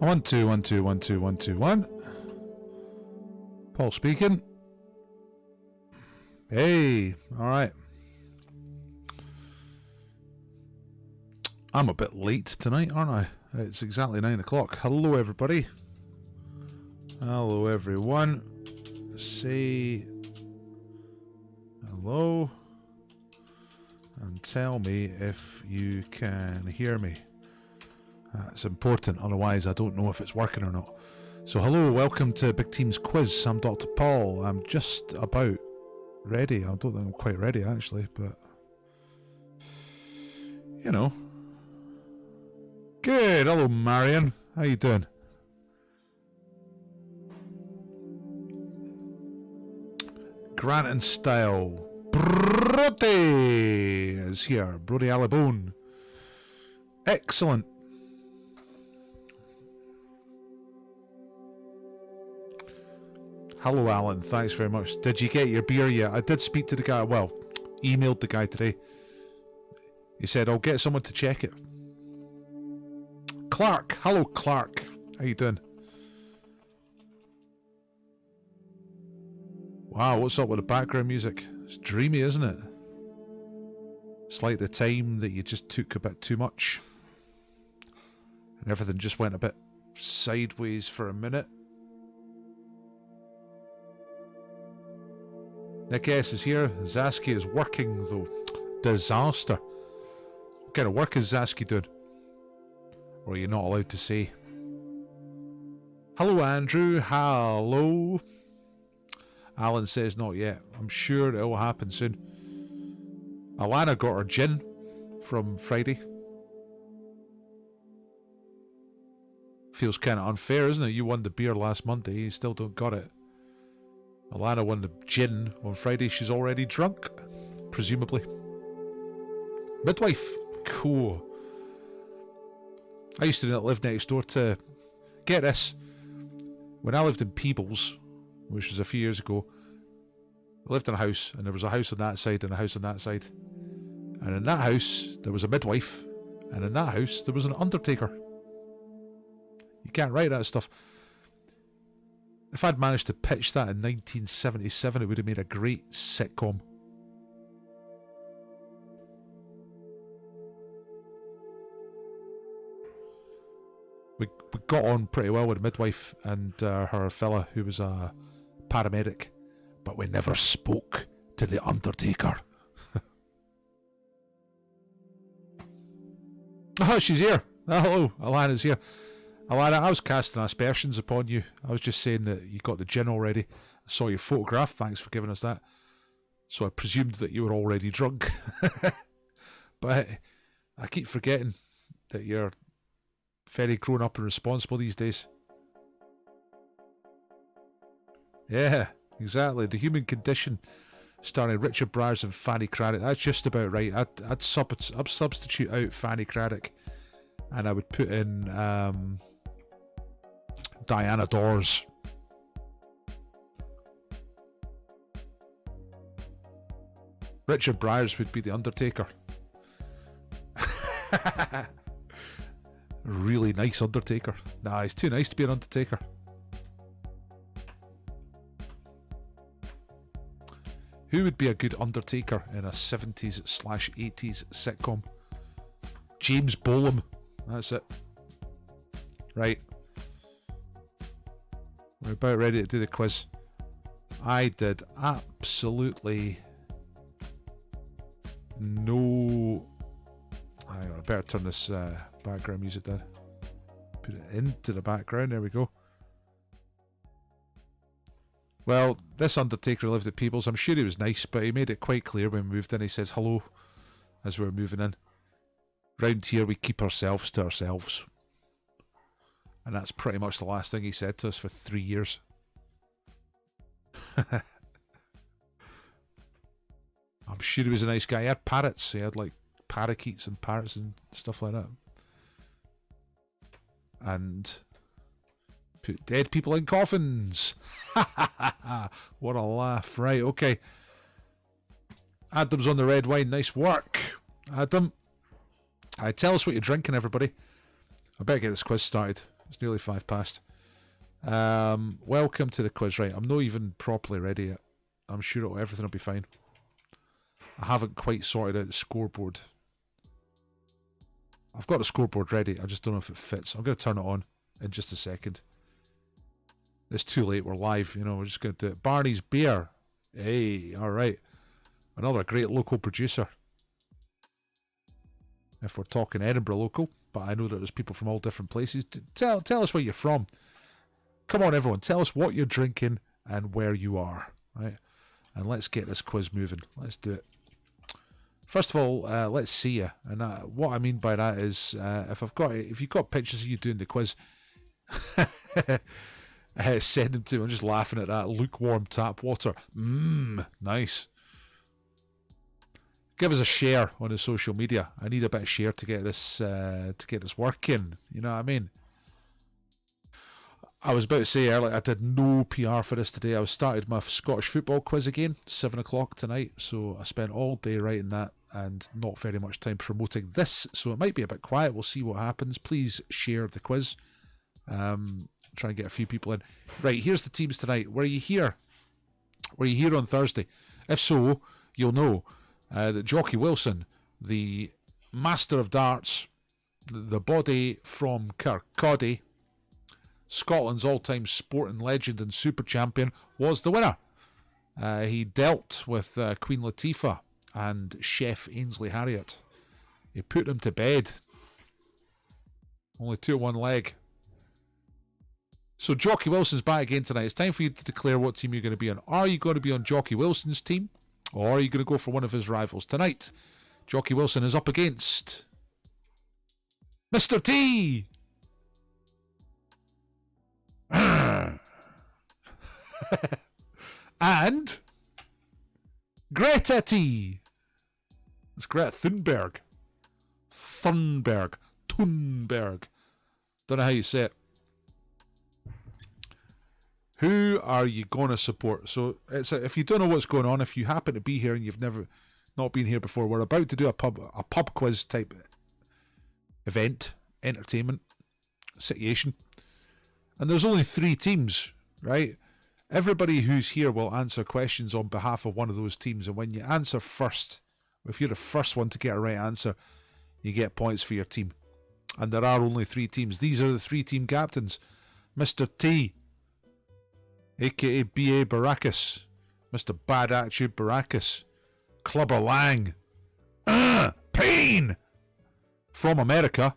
1 2 1 2 1 2 1 2 1. Paul speaking. Hey, all right. I'm a bit late tonight, aren't I? It's exactly 9 o'clock. Hello, everybody. Hello, everyone. Say hello and tell me if you can hear me. That's important, otherwise I don't know if it's working or not. So hello, welcome to Big Team's Quiz. I'm Dr. Paul. I'm just about ready. I don't think I'm quite ready actually, but you know. Good. Hello, Marion. How you doing? Grant and Style. Brody is here. Brody Alibone. Excellent. Hello, Alan. Thanks very much. Did you get your beer yet? I did speak to the guy. Well, emailed the guy today. He said, I'll get someone to check it. Clark. Hello, Clark. How you doing? Wow, what's up with the background music? It's dreamy, isn't it? It's like the time that you just took a bit too much. And everything just went a bit sideways for a minute. Nick S is here. Zasky is working, though. Disaster. What kind of work is Zasky doing? Or are you not allowed to say? Hello, Andrew. Hello. Alan says not yet. I'm sure it will happen soon. Alana got her gin from Friday. Feels kind of unfair, isn't it? You won the beer last Monday. You still don't got it. Alana won the gin on Friday. She's already drunk, presumably. Midwife. Cool. I used to live next door to... Get this. When I lived in Peebles, which was a few years ago, I lived in a house, and there was a house on that side and a house on that side. And in that house, there was a midwife. And in that house, there was an undertaker. You can't write that stuff. If I'd managed to pitch that in 1977, it would have made a great sitcom. We got on pretty well with the midwife and her fella who was a paramedic, but we never spoke to the undertaker. Oh, she's here. Oh, hello, Alana's here. Alana, I was casting aspersions upon you. I was just saying that you got the gin already. I saw your photograph. Thanks for giving us that. So I presumed that you were already drunk. But I keep forgetting that you're very grown up and responsible these days. Yeah, exactly. The Human Condition, starring Richard Briers and Fanny Craddock. That's just about right. I'd substitute out Fanny Craddock, and I would put in Diana Dors. Richard Briers would be the Undertaker. Really nice Undertaker. Nah, he's too nice to be an Undertaker. Who would be a good Undertaker in a 70s/80s sitcom? James Bolam. That's it. Right. We're about ready to do the quiz. I did absolutely no... Hang on, I better turn this background music down. Put it into the background. There we go. Well, this Undertaker lived at Peebles. I'm sure he was nice, but he made it quite clear when we moved in. He says hello as we were moving in. Round here we keep ourselves to ourselves. And that's pretty much the last thing he said to us for 3 years. I'm sure he was a nice guy. He had parrots. He had like parakeets and parrots and stuff like that. And put dead people in coffins. What a laugh. Right, okay. Adam's on the red wine. Nice work, Adam. Tell us what you're drinking, everybody. I better get this quiz started. It's nearly 5 past. Welcome to the quiz. Right, I'm not even properly ready yet. I'm sure everything will be fine. I haven't quite sorted out the scoreboard. I've got the scoreboard ready. I just don't know if it fits. I'm going to turn it on in just a second. It's too late. We're live. You know, we're just going to do it. Barney's Beer. Hey, all right. Another great local producer. If we're talking Edinburgh local, but I know that there's people from all different places. Tell us where you're from. Come on, everyone. Tell us what you're drinking and where you are. Right? And let's get this quiz moving. Let's do it. First of all, let's see you. And what I mean by that is, if you've got pictures of you doing the quiz, send them to me. I'm just laughing at that. Lukewarm tap water. Nice. Give us a share on the social media. I need a bit of share to get this working. You know what I mean? I was about to say earlier, I did no PR for this today. I started my Scottish football quiz again, 7 o'clock tonight. So I spent all day writing that and not very much time promoting this. So it might be a bit quiet. We'll see what happens. Please share the quiz. Try and get a few people in. Right, here's the teams tonight. Were you here? Were you here on Thursday? If so, you'll know that Jocky Wilson, the master of darts, the body from Kirkcaldy, Scotland's all-time sporting legend and super champion, was the winner. He dealt with Queen Latifah and Chef Ainsley Harriott. He put them to bed. Only 2 on one leg. So Jocky Wilson's back again tonight. It's time for you to declare what team you're going to be on. Are you going to be on Jocky Wilson's team? Or are you going to go for one of his rivals? Tonight, Jocky Wilson is up against Mr. T. And Greta T. It's Greta Thunberg. Thunberg. Don't know how you say it. Who are you going to support? So if you don't know what's going on, if you happen to be here and you've never not been here before, we're about to do a pub quiz type event, entertainment situation. And there's only 3 teams, right? Everybody who's here will answer questions on behalf of one of those teams. And when you answer first, if you're the first one to get a right answer, you get points for your team. And there are only 3 teams. These are the 3 team captains. Mr. T, a.k.a. B.A. Baracus, Mr. Bad Attitude Baracus, Clubber Lang, Pain, from America.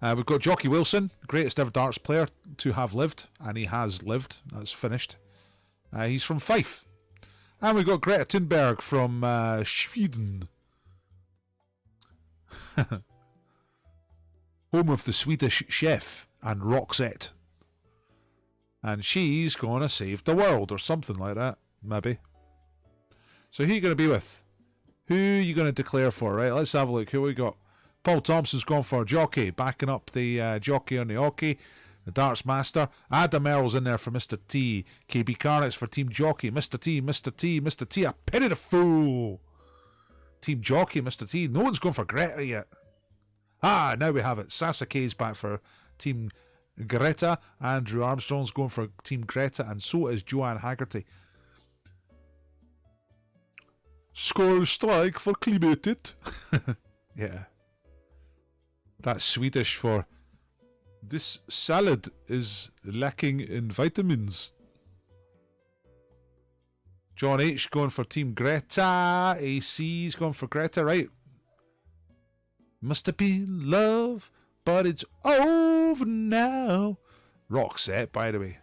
We've got Jocky Wilson, greatest ever darts player to have lived, and he has lived. That's finished. He's from Fife. And we've got Greta Thunberg from Sweden. Home of the Swedish chef and Roxette. And she's going to save the world, or something like that, maybe. So who are you going to be with? Who are you going to declare for, right? Let's have a look. Who we got? Paul Thompson's gone for Jocky, backing up the Jockey on the hockey, the darts master. Adam Earl's in there for Mr. T. KB Carnett's for Team Jocky. Mr. T, Mr. T, Mr. T, a pity the fool. Team Jocky, Mr. T. No one's gone for Greta yet. Now we have it. Sasaka's back for Team Greta. Andrew Armstrong's going for Team Greta, and so is Joanne Haggerty. Score strike for Klimatet. Yeah. That's Swedish for this salad is lacking in vitamins. John H going for Team Greta. AC's going for Greta, right? Must have been love, but it's over now. Roxette, by the way.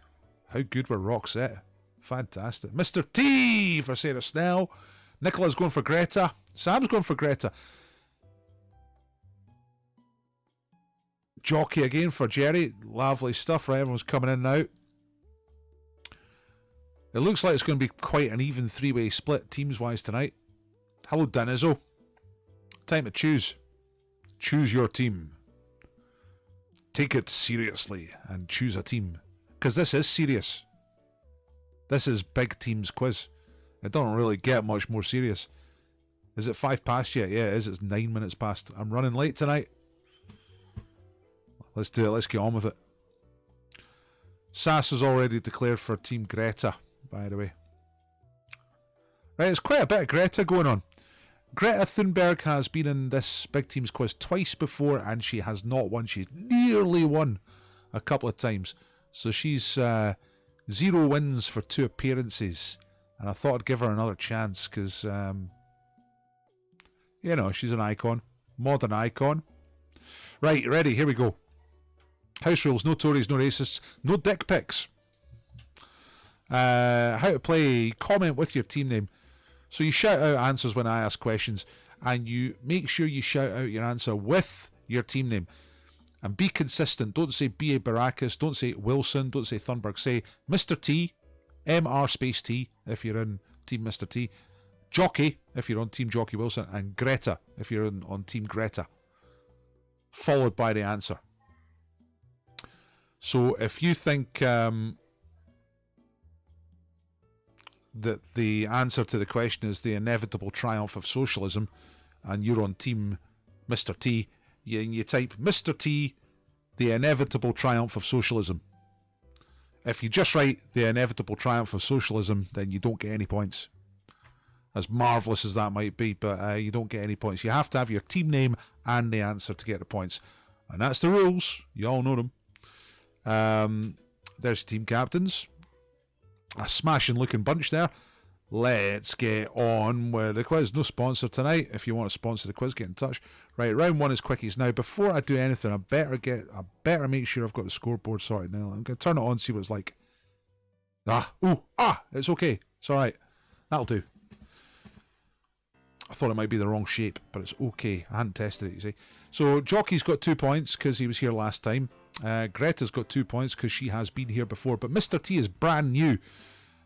How good were Roxette? Fantastic. Mr. T for Sarah Snell. Nicola's going for Greta. Sam's going for Greta. Jockey again for Jerry. Lovely stuff, right? Everyone's coming in now. It looks like it's going to be quite an even 3-way split teams-wise tonight. Hello, Danizo. Time to choose. Choose your team. Take it seriously and choose a team. Because this is serious. This is big teams quiz. It don't really get much more serious. Is it 5 past yet? Yeah, it is. It's 9 minutes past. I'm running late tonight. Let's do it. Let's get on with it. Sass is already declared for Team Greta, by the way. Right, there's quite a bit of Greta going on. Greta Thunberg has been in this Big Teams quiz twice before, and she has not won. She's nearly won a couple of times. So she's 0 wins for 2 appearances. And I thought I'd give her another chance because, you know, she's an icon. Modern icon. Right, ready? Here we go. House rules: no Tories, no racists, no dick pics. How to play: comment with your team name. So you shout out answers when I ask questions, and you make sure you shout out your answer with your team name. And be consistent. Don't say B.A. Baracus, don't say Wilson, don't say Thunberg. Say Mr. T, MR space T if you're in Team Mr. T, Jocky if you're on Team Jocky Wilson, and Greta if you're on Team Greta. Followed by the answer. So if you think that the answer to the question is the inevitable triumph of socialism, and you're on Team Mr. T, you type Mr. T, the inevitable triumph of socialism. If you just write the inevitable triumph of socialism, then you don't get any points. As marvellous as that might be, but you don't get any points. You have to have your team name and the answer to get the points. And that's the rules. You all know them. There's team captains. A smashing looking bunch there. Let's get on with the quiz. No sponsor tonight. If you want to sponsor the quiz, get in touch. Right, round 1 is quickies. Now, before I do anything, I better make sure I've got the scoreboard sorted now. I'm going to turn it on and see what it's like. It's okay. It's alright. That'll do. I thought it might be the wrong shape, but it's okay. I hadn't tested it, you see. So, Jocky's got 2 points because he was here last time. Greta's got 2 points because she has been here before. But Mr. T is brand new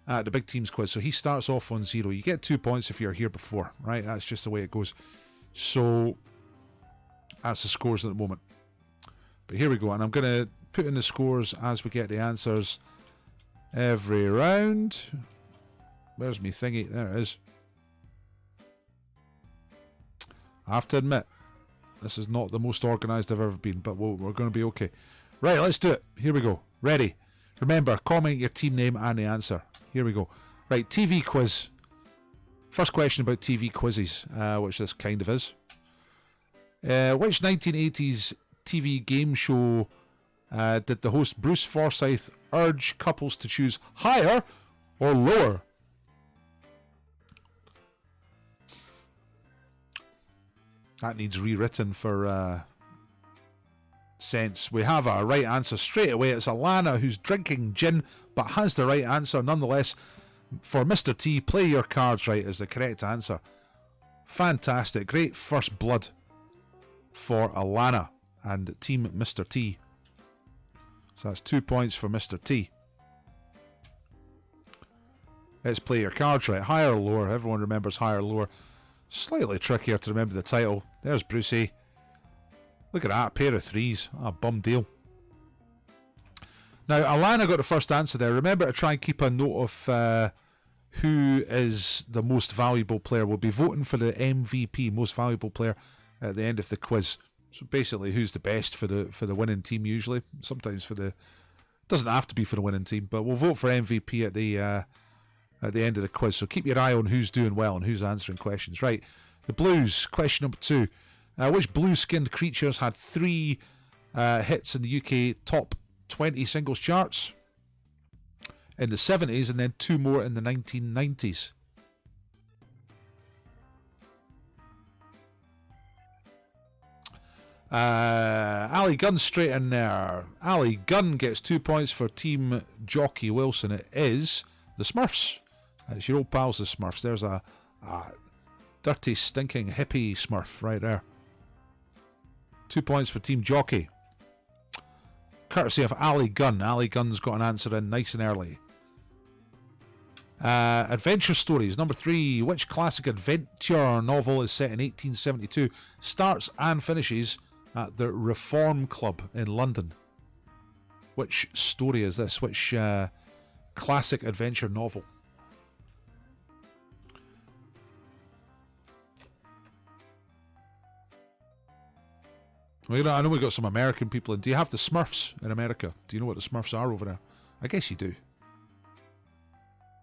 at the Big Teams quiz, so he starts off on 0. You get 2 points if you're here before, right? That's just the way it goes. So, that's the scores at the moment. But here we go, and I'm going to put in the scores as we get the answers every round. Where's me thingy? There it is. I have to admit, this is not the most organised I've ever been, but we're going to be okay. Right, let's do it. Here we go. Ready? Remember, comment your team name and the answer. Here we go. Right, TV quiz. First question about TV quizzes, which this kind of is. Which 1980s TV game show did the host Bruce Forsyth urge couples to choose higher or lower? That needs rewritten for sense. We have our right answer straight away. It's Alana who's drinking gin but has the right answer nonetheless. For Mr. T, play your cards right is the correct answer. Fantastic. Great first blood for Alana and Team Mr. T. So that's 2 points for Mr. T. Let's play your cards right. Higher or lower. Everyone remembers higher or lower. Slightly trickier to remember the title. There's Brucey. Look at that, pair of threes. Bum deal. Now, Alana got the first answer there. Remember to try and keep a note of who is the most valuable player. We'll be voting for the MVP, most valuable player, at the end of the quiz. So basically, who's the best for the winning team usually. Sometimes for the... Doesn't have to be for the winning team, but we'll vote for MVP at the end of the quiz. So keep your eye on who's doing well and who's answering questions. Right, the Blues, question number 2. Which blue-skinned creatures had 3 hits in the UK top 20 singles charts in the 70s and then 2 more in the 1990s? Ali Gunn straight in there. Ali Gunn gets 2 points for Team Jocky Wilson. It is the Smurfs. It's your old pals, the Smurfs. There's a dirty, stinking hippie Smurf right there. 2 points for Team Jockey. Courtesy of Ali Gunn. Ali Gunn's got an answer in nice and early. Adventure stories. Number 3. Which classic adventure novel is set in 1872? Starts and finishes at the Reform Club in London. Which story is this? Which classic adventure novel? I know we got some American people in. Do you have the Smurfs in America? Do you know what the Smurfs are over there? I guess you do.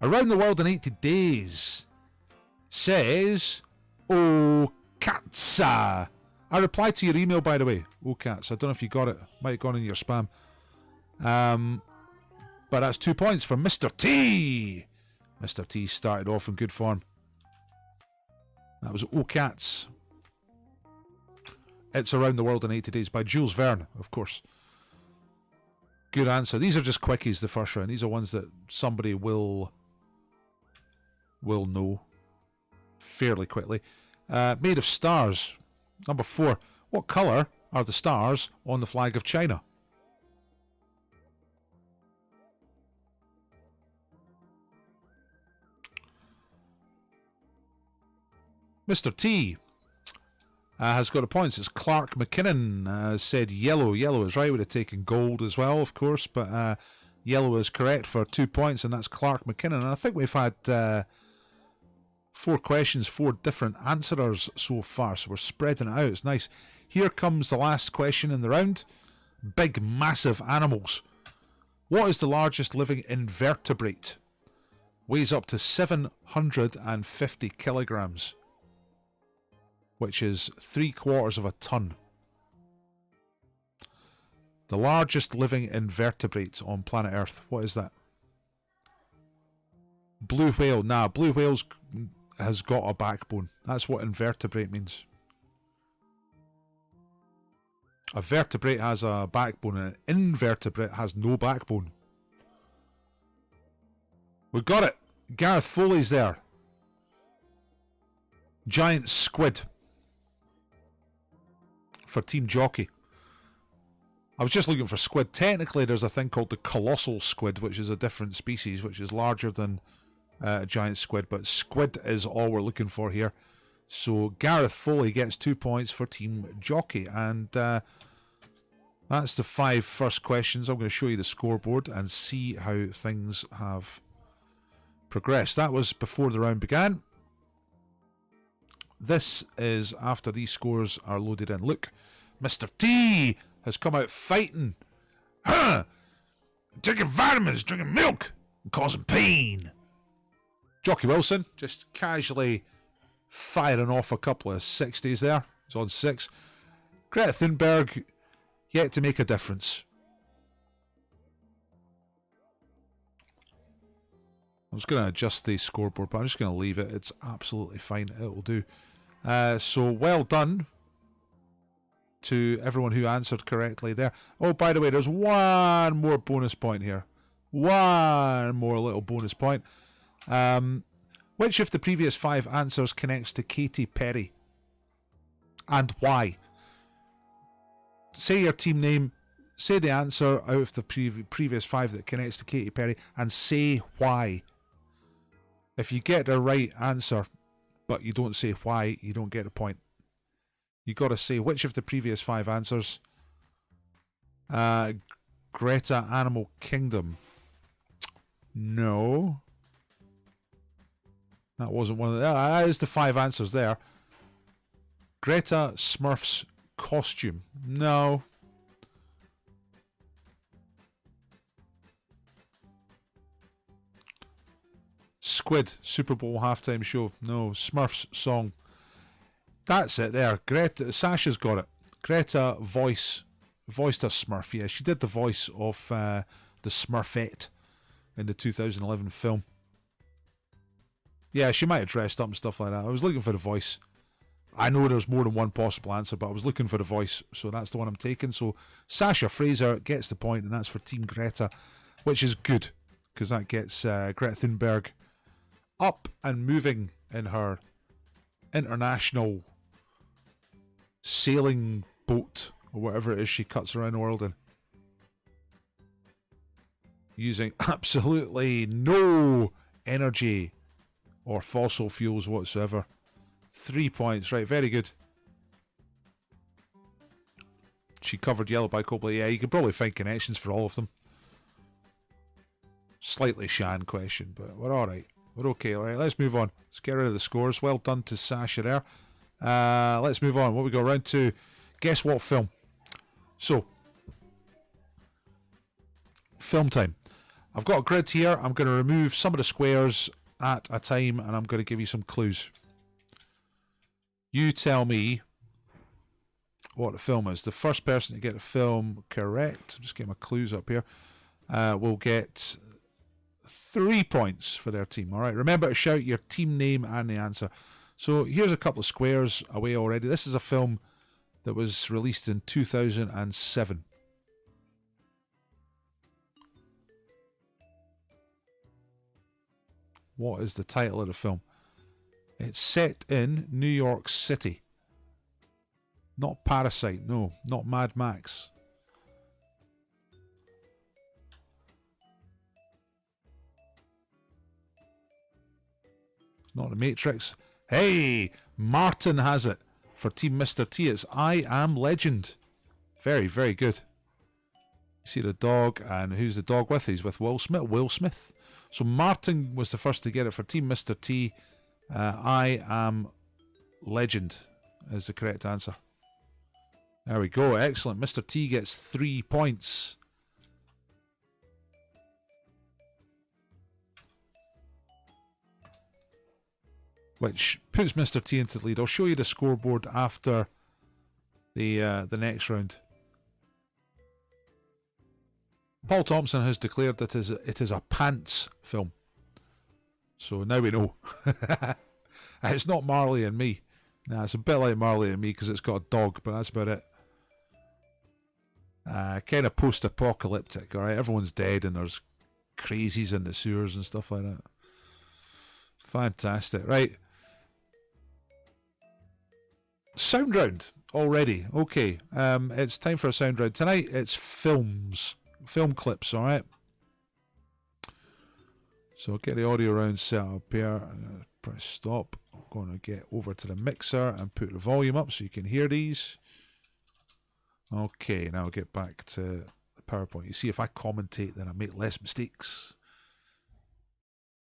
Around the World in 80 Days says, "Oh, Katsa." I replied to your email, by the way. Oh, Cats. I don't know if you got it. Might have gone in your spam. But that's 2 points for Mr. T. Mr. T started off in good form. That was Oh, Cats. It's Around the World in 80 Days by Jules Verne, of course. Good answer. These are just quickies, the first round. These are ones that somebody will know fairly quickly. Made of stars. Number 4. What colour are the stars on the flag of China? Mr. T has got a point. It's Clark McKinnon said yellow. Yellow is right. Would have taken gold as well, of course, but yellow is correct for 2 points, and that's Clark McKinnon. And I think we've had 4 questions, 4 different answerers so far, so we're spreading it out. It's nice. Here comes the last question in the round. Big, massive animals. What is the largest living invertebrate? Weighs up to 750 kilograms. Which is 3/4 of a ton. The largest living invertebrate on planet Earth. What is that? Blue whale. Nah, blue whales has got a backbone. That's what invertebrate means. A vertebrate has a backbone and an invertebrate has no backbone. We got it. Gareth Foley's there. Giant squid. For Team Jocky. I was just looking for squid. Technically, there's a thing called the colossal squid, which is a different species, which is larger than a giant squid. But squid is all we're looking for here. So Gareth Foley gets 2 points for Team Jocky. And that's the 5 first questions. I'm going to show you the scoreboard and see how things have progressed. That was before the round began. This is after these scores are loaded in. Look, Mr. T has come out fighting. Huh! Taking vitamins, drinking milk, and causing pain. Jocky Wilson just casually firing off a couple of 60s there. He's on 6. Greta Thunberg yet to make a difference. I was going to adjust the scoreboard, but I'm just going to leave it. It's absolutely fine. It'll do. So well done to everyone who answered correctly there. Oh, by the way, there's one more bonus point here. One more little bonus point. Which of the previous 5 answers connects to Katy Perry? And why? Say your team name, say the answer out of the previous 5 that connects to Katy Perry, and say why. If you get the right answer, but you don't say why, you don't get a point. You got to say which of the previous 5 answers. Greta Animal Kingdom. No. That wasn't one of the... That is the 5 answers there. Greta Smurf's costume. No. Squid, Super Bowl halftime show. No. Smurfs song. That's it there. Greta, Sasha's got it. Greta voiced a Smurf. Yeah, she did the voice of the Smurfette in the 2011 film. Yeah, she might have dressed up and stuff like that. I was looking for the voice. I know there's more than one possible answer, but I was looking for the voice, so that's the one I'm taking. So Sasha Fraser gets the point, and that's for Team Greta, which is good, because that gets Greta Thunberg up and moving in her international sailing boat, or whatever it is she cuts around the world in. Using absolutely no energy or fossil fuels whatsoever. 3 points, right, very good. She covered yellow by Coldplay. Yeah, you could probably find connections for all of them. Slightly Shan question, but we're alright. We're okay, alright, let's move on. Let's get rid of the scores. Well done to Sasha there. Let's move on. What we go round to? Guess what film? So, film time. I've got a grid here. I'm going to remove some of the squares at a time, and I'm going to give you some clues. You tell me what the film is. The first person to get the film correct, I'm just getting my clues up here, will get 3 points for their team. All right, remember to shout your team name and the answer. So here's a couple of squares away already. This is a film that was released in 2007. What is the title of the film? It's set in New York City. Not Parasite, no. Not Mad Max. Not The Matrix. Hey, Martin has it for Team Mr. T. It's I Am Legend. Very, very good. You see the dog, and who's the dog with? He's with Will Smith. Will Smith. So Martin was the first to get it for Team Mr. T. I Am Legend is the correct answer. There we go. Excellent. Mr. T gets 3 points. Which puts Mr. T into the lead. I'll show you the scoreboard after the next round. Paul Thompson has declared that it is a pants film. So now we know. It's not Marley and Me. Nah, it's a bit like Marley and Me because it's got a dog, but that's about it. Kind of post-apocalyptic, alright? Everyone's dead and there's crazies in the sewers and stuff like that. Fantastic. Right. Sound round already. Okay. It's time for a sound round. Tonight it's films. Film clips, alright? So get the audio round set up here. I'm going to press stop. I'm going to get over to the mixer and put the volume up so you can hear these. Okay, now I'll get back to the PowerPoint. You see, if I commentate, then I make less mistakes.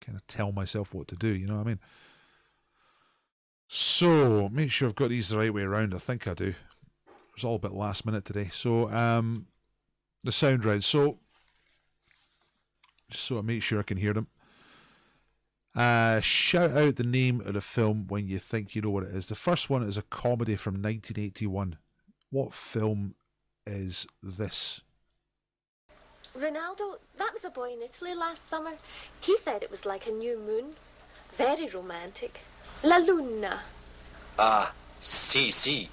Kind of tell myself what to do, you know what I mean? So, make sure I've got these the right way around. I think I do. It was all a bit last minute today. So, the sound round. So I make sure I can hear them. Shout out the name of the film when you think you know what it is. The first one is a comedy from 1981. What film is this? Ronaldo, that was a boy in Italy last summer. He said it was like a new moon. Very romantic. La Luna. Ah, sì.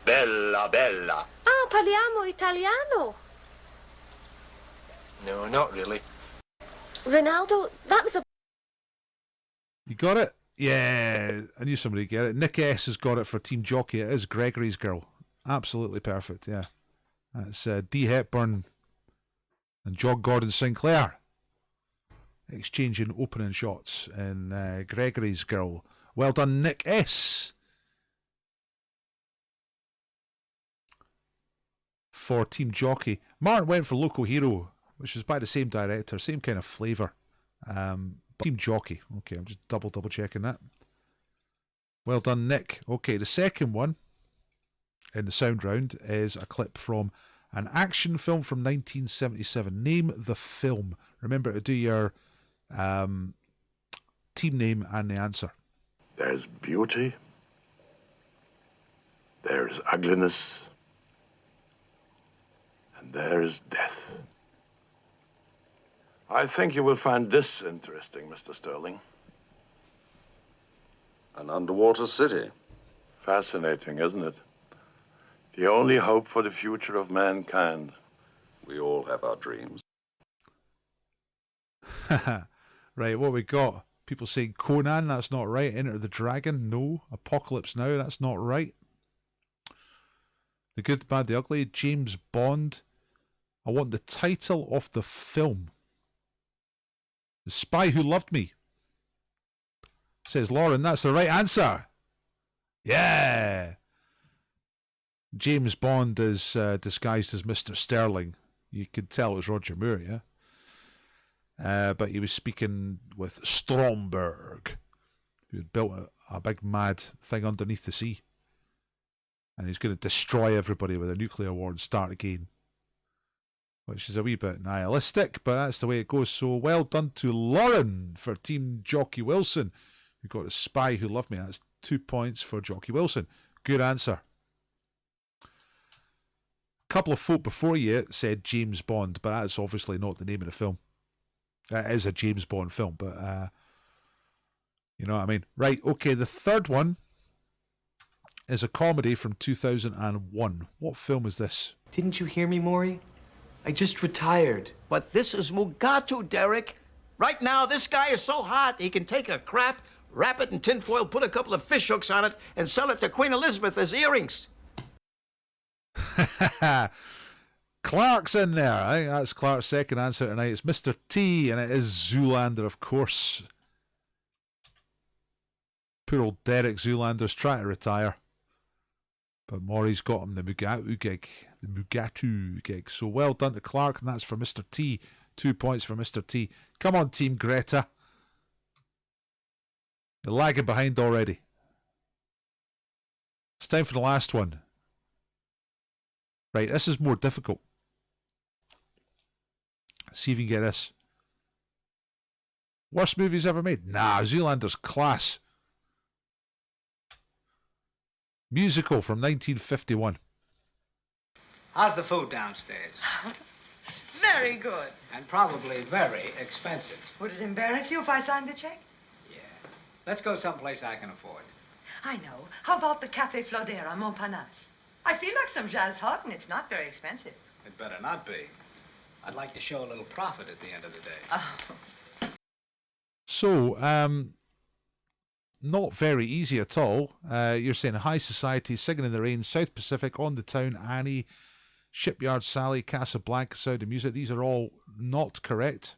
Bella, bella. Ah, parliamo italiano. No, not really. Ronaldo, that was a... You got it? Yeah, I knew somebody would get it. Nick S has got it for Team Jockey. It is Gregory's Girl. Absolutely perfect, yeah. That's Dee Hepburn and John Gordon Sinclair exchanging opening shots in Gregory's Girl. Well done, Nick S. For Team Jockey. Martin went for Local Hero, which is by the same director, same kind of flavour. Team Jockey. Okay, I'm just double checking that. Well done, Nick. Okay, the second one in the sound round is a clip from an action film from 1977. Name the film. Remember to do your team name and the answer. There's beauty. There's ugliness. And there's death. I think you will find this interesting, Mr. Sterling. An underwater city. Fascinating, isn't it? The only hope for the future of mankind. We all have our dreams. Right, what we got? People saying Conan, that's not right. Enter the Dragon, no. Apocalypse Now, that's not right. The Good, the Bad, the Ugly. James Bond. I want the title of the film. The Spy Who Loved Me. Says Lauren, that's the right answer. Yeah. James Bond is disguised as Mr. Sterling. You could tell it was Roger Moore, yeah? But he was speaking with Stromberg, who had built a big mad thing underneath the sea. And he's going to destroy everybody with a nuclear war and start again. Which is a wee bit nihilistic, but that's the way it goes. So well done to Lauren for Team Jocky Wilson, who got a Spy Who Loved Me. That's 2 points for Jocky Wilson. Good answer. A couple of folk before you said James Bond, but that's obviously not the name of the film. It is a James Bond film, but you know what I mean. Right, okay, the third one is a comedy from 2001. What film is this? Didn't you hear me, Maury? I just retired. But this is Mugatu, Derek. Right now, this guy is so hot, he can take a crap, wrap it in tinfoil, put a couple of fish hooks on it, and sell it to Queen Elizabeth as earrings. Clark's in there. I think that's Clark's second answer tonight. It's Mr. T, and it is Zoolander, of course. Poor old Derek Zoolander's trying to retire. But Maury's got him the Mugatu gig. The Mugatu gig. So well done to Clark, and that's for Mr. T. 2 points for Mr. T. Come on, Team Greta. You're lagging behind already. It's time for the last one. Right, this is more difficult. See if you can get this. Worst movies ever made? Nah, Zoolander's class. Musical from 1951. How's the food downstairs? Very good. And probably very expensive. Would it embarrass you if I signed the check? Yeah. Let's go someplace I can afford. I know. How about the Café Flodera, Montparnasse? I feel like some jazz hot, and it's not very expensive. It better not be. I'd like to show a little profit at the end of the day. Oh. So, not very easy at all. You're saying High Society, Singing in the Rain, South Pacific, On the Town, Annie, Shipyard Sally, Casablanca, Sound of Music. These are all not correct.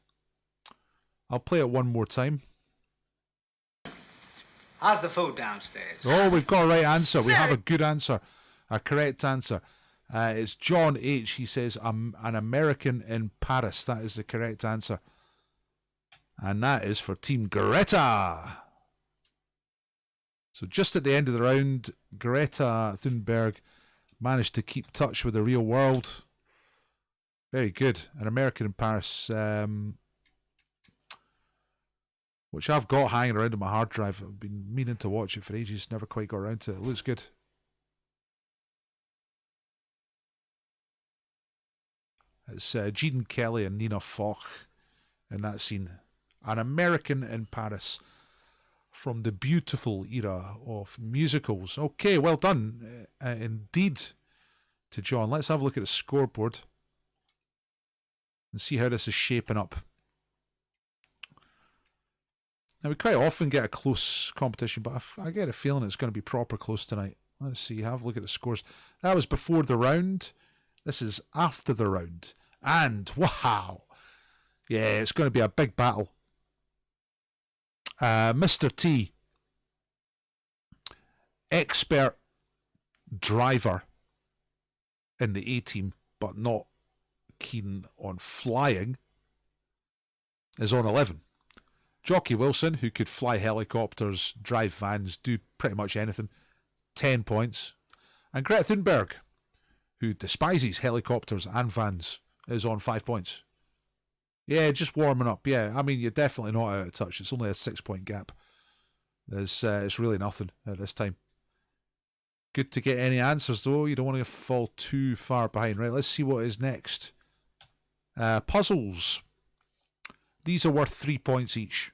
I'll play it one more time. How's the food downstairs? Oh, we've got a right answer. We have a good answer. A correct answer. It's John H. He says, I'm an American in Paris. That is the correct answer. And that is for Team Greta. So just at the end of the round, Greta Thunberg managed to keep touch with the real world. Very good. An American in Paris, which I've got hanging around on my hard drive. I've been meaning to watch it for ages. Never quite got around to it. It looks good. It's Gene Kelly and Nina Foch in that scene. An American in Paris from the beautiful era of musicals. Okay, well done indeed to John. Let's have a look at the scoreboard and see how this is shaping up. Now, we quite often get a close competition, but I get a feeling it's going to be proper close tonight. Let's see, have a look at the scores. That was before the round. This is after the round. And, wow, yeah, it's going to be a big battle. Mr. T, expert driver in the A-team, but not keen on flying, is on 11. Jocky Wilson, who could fly helicopters, drive vans, do pretty much anything, 10 points. And Greta Thunberg, who despises helicopters and vans, is on 5 points. Yeah, just warming up. Yeah, I mean, you're definitely not out of touch. It's only a 6-point gap. It's really nothing at this time. Good to get any answers, though. You don't want to fall too far behind. Right, let's see what is next. Puzzles. These are worth 3 points each.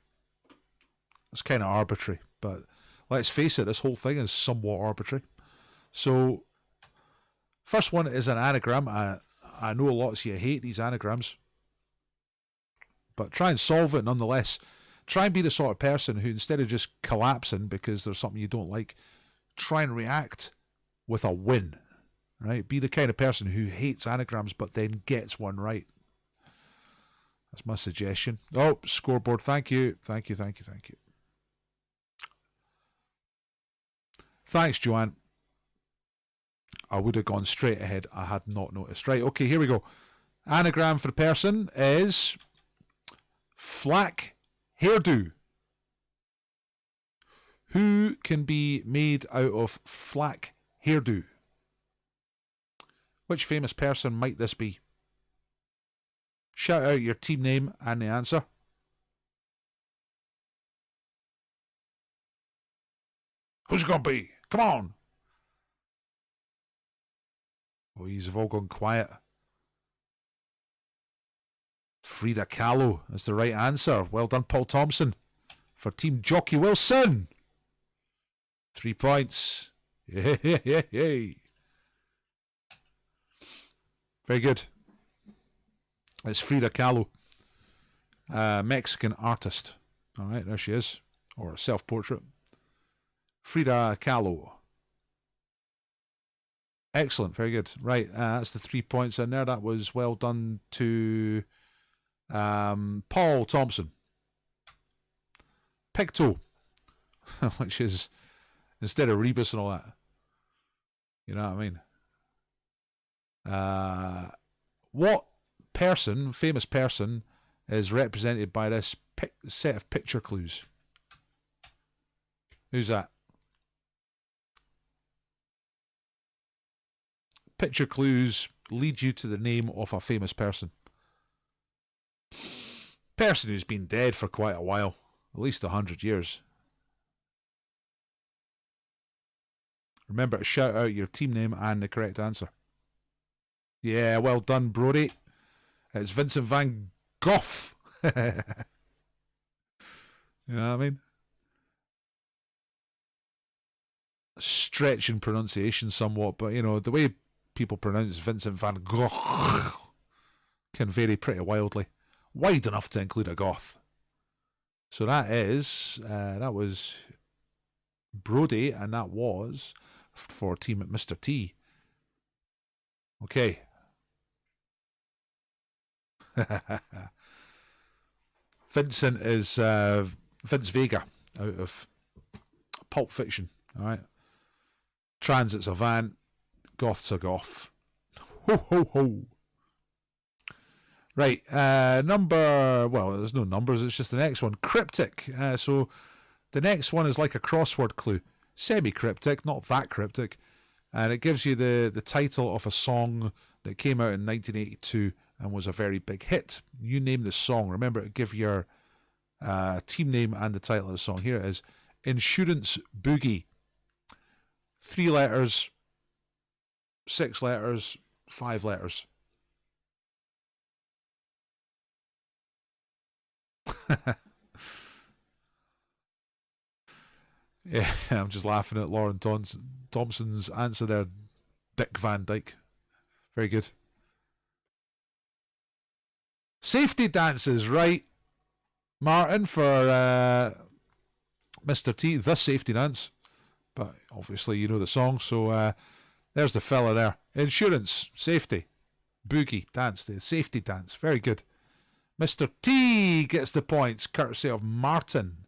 That's kind of arbitrary, but let's face it, this whole thing is somewhat arbitrary. So, first one is an anagram. I know lots of you hate these anagrams, but try and solve it nonetheless. Try and be the sort of person who, instead of just collapsing because there's something you don't like, try and react with a win. Right? Be the kind of person who hates anagrams but then gets one right. That's my suggestion. Oh, scoreboard. Thank you. Thank you. Thanks, Joanne. I would have gone straight ahead. I had not noticed. Right, okay, here we go. Anagram for the person is flack hairdo. Who can be made out of flack hairdo? Which famous person might this be? Shout out your team name and the answer. Who's it going to be? Come on. Oh, these have all gone quiet. Frida Kahlo is the right answer. Well done, Paul Thompson. For Team Jocky Wilson. 3 points. Yay. Very good. It's Frida Kahlo. Mexican artist. All right, there she is. Or a self-portrait. Frida Kahlo. Excellent, very good. Right, that's the 3 points in there. That was well done to Paul Thompson. Picto, which is instead of Rebus and all that. You know what I mean? What person, famous person, is represented by this set of picture clues? Who's that? Picture clues lead you to the name of a famous person. Person who's been dead for quite a while. At least 100 years. Remember to shout out your team name and the correct answer. Yeah, well done, Brody. It's Vincent van Gogh. You know what I mean? Stretch in pronunciation somewhat, but you know, the way people pronounce Vincent van Gogh can vary pretty wildly. Wide enough to include a goth. So that is, that was Brody, and that was for team at Mr. T. Okay. Vincent is Vince Vega out of Pulp Fiction. All right. Transit's a van. Goth's a goth. Ho, ho, ho. Right. Well, there's no numbers. It's just the next one. Cryptic. So the next one is like a crossword clue. Semi-cryptic, not that cryptic. And it gives you the title of a song that came out in 1982 and was a very big hit. You name the song. Remember to give your team name and the title of the song. Here it is. Insurance Boogie. 3 letters, 6 letters, 5 letters. Yeah, I'm just laughing at Lauren Thompson's answer there. Dick Van Dyke. Very good. Safety dances, right, Martin, for Mr. T, the safety dance. But obviously you know the song, so there's the fella there. Insurance, safety, boogie, dance, the safety dance. Very good. Mr. T gets the points, courtesy of Martin.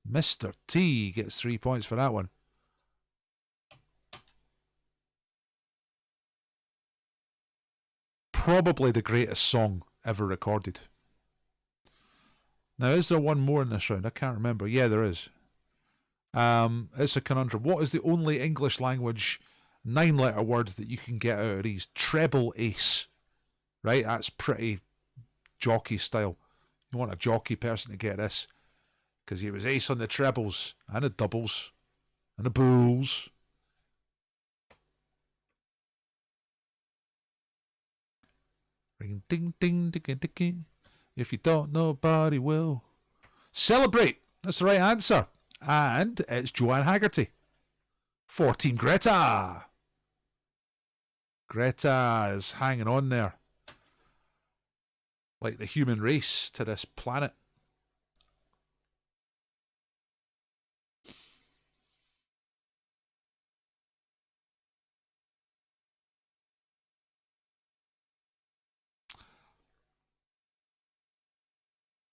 Mr. T gets 3 points for that one. Probably the greatest song ever recorded. Now, is there one more in this round? I can't remember. Yeah, there is. It's a conundrum. What is the only English language 9-letter word that you can get out of these? Treble ace. Right? That's pretty jockey style. You want a jockey person to get this. Because he was ace on the trebles and the doubles and the bulls. Ring ding ding ding ding ding. If you don't, nobody will. Celebrate. That's the right answer. And it's Joanne Haggerty for Team Greta. Greta is hanging on there like the human race to this planet.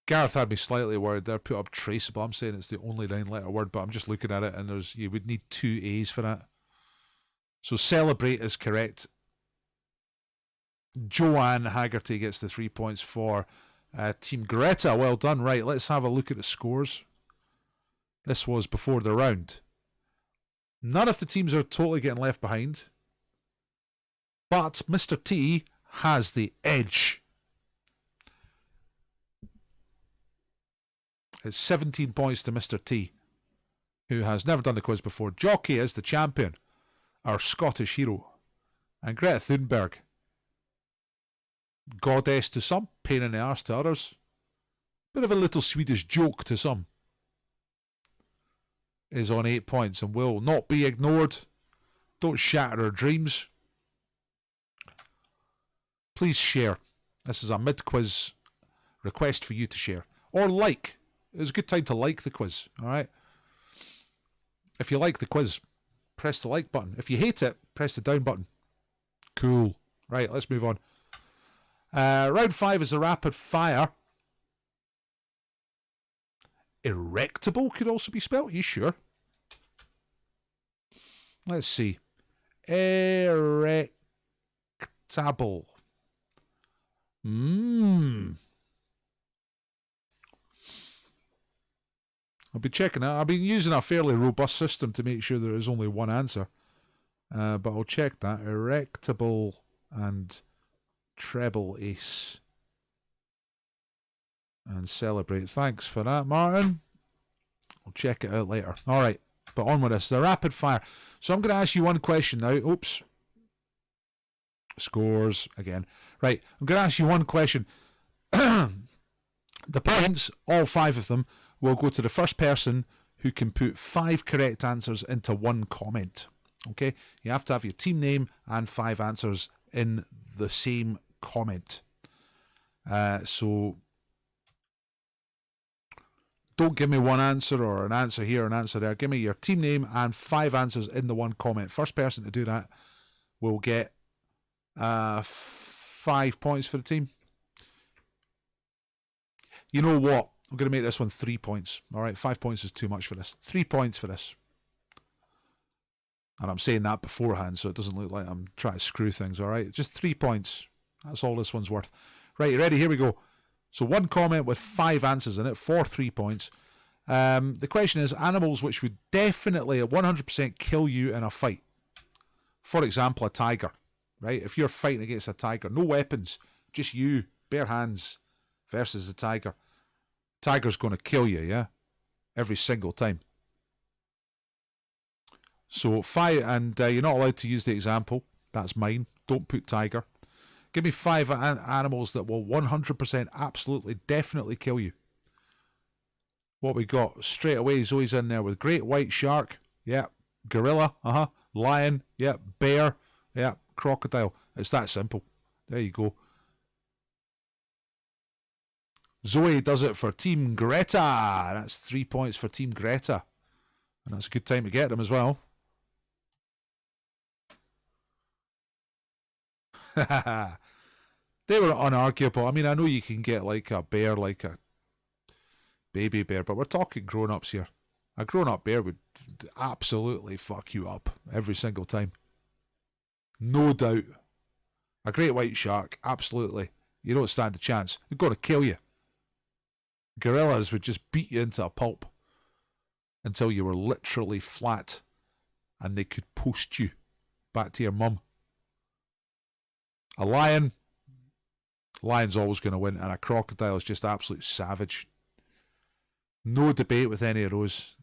Gareth had me slightly worried there. Put up traceable. I'm saying it's the only 9-letter word, but I'm just looking at it and you would need 2 A's for that. So celebrate is correct. Joanne Haggerty gets the 3 points for Team Greta. Well done. Right, let's have a look at the scores. This was before the round. None of the teams are totally getting left behind. But Mr. T has the edge. It's 17 points to Mr. T, who has never done the quiz before. Jocky is the champion, our Scottish hero. And Greta Thunberg, goddess to some, pain in the arse to others. Bit of a little Swedish joke to some. Is on 8 points and will not be ignored. Don't shatter our dreams. Please share. This is a mid-quiz request for you to share. Or like. It's a good time to like the quiz, alright? If you like the quiz, press the like button. If you hate it, press the down button. Cool. Right, let's move on. Round 5 is the rapid fire. Erectable could also be spelled. You sure? Let's see. Erectable. I'll be checking it. I've been using a fairly robust system to make sure there is only one answer. But I'll check that. Erectable and treble ace. And celebrate. Thanks for that, Martin. I'll check it out later. Alright, but on with this. The rapid fire. So I'm going to ask you one question now. Oops. Scores again. Right, I'm going to ask you one question. The points, all 5 of them, will go to the first person who can put 5 correct answers into one comment. Okay? You have to have your team name and 5 answers in the same comment. So don't give me one answer or an answer here, an answer there. Give me your team name and 5 answers in the one comment. First person to do that will get 5 points for the team. You know what? I'm going to make this one 3 points. All right, 5 points is too much for this. 3 points for this. And I'm saying that beforehand, so it doesn't look like I'm trying to screw things. All right, just 3 points. That's all this one's worth. Right, you ready? Here we go. So one comment with 5 answers in it for 3 points. The question is animals which would definitely at 100% kill you in a fight. For example, a tiger. Right? If you're fighting against a tiger, no weapons, just you, bare hands versus the tiger. Tiger's going to kill you, yeah? Every single time. So 5, and you're not allowed to use the example. That's mine. Don't put tiger. Give me 5 animals that will 100% absolutely definitely kill you. What we got? Straight away, Zoe's in there with great white shark. Yeah. Gorilla. Lion. Yeah. Bear. Yeah. Crocodile. It's that simple. There you go. Zoe does it for Team Greta. That's 3 points for Team Greta. And that's a good time to get them as well. They were unarguable. I mean, I know you can get like a bear, like a baby bear, but we're talking grown-ups here. A grown-up bear would absolutely fuck you up every single time. No doubt. A great white shark, absolutely. You don't stand a chance. They're going to kill you. Gorillas would just beat you into a pulp until you were literally flat and they could post you back to your mum. A lion, lion's always going to win, and a crocodile is just absolute savage. No debate with any of those.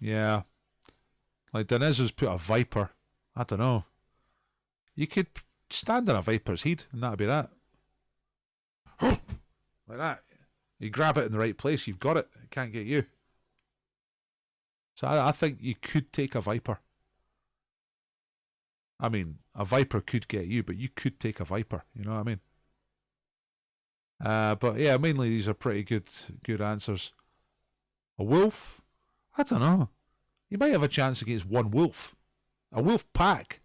Yeah. Like Deniz has put a viper. I don't know. You could stand on a viper's head and that'd be that. Like that. You grab it in the right place, you've got it. It can't get you. So I think you could take a viper. I mean, a viper could get you, but you could take a viper. You know what I mean? But yeah, mainly these are pretty good answers. A wolf? I don't know. You might have a chance against one wolf. A wolf pack.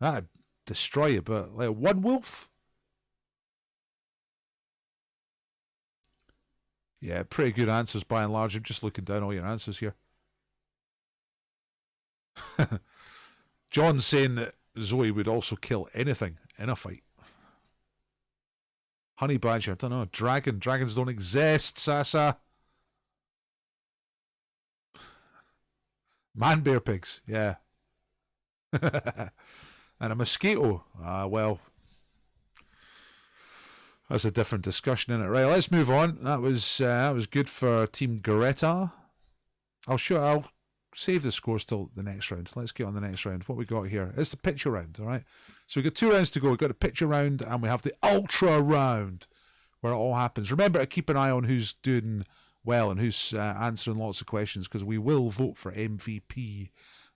That'd destroy you, but like one wolf? Yeah, pretty good answers by and large. I'm just looking down all your answers here. John's saying that Zoe would also kill anything in a fight. Honey badger, I don't know. Dragon. Dragons don't exist, Sasa. Man bear pigs, yeah. And a mosquito. Well, that's a different discussion, isn't it? Right, let's move on. That was good for Team Greta. I'll save the scores till the next round. Let's get on the next round. What we got here? It's the picture round, all right? So we've got 2 rounds to go. We've got a picture round and we have the ultra round where it all happens. Remember to keep an eye on who's doing well and who's answering lots of questions, because we will vote for MVP,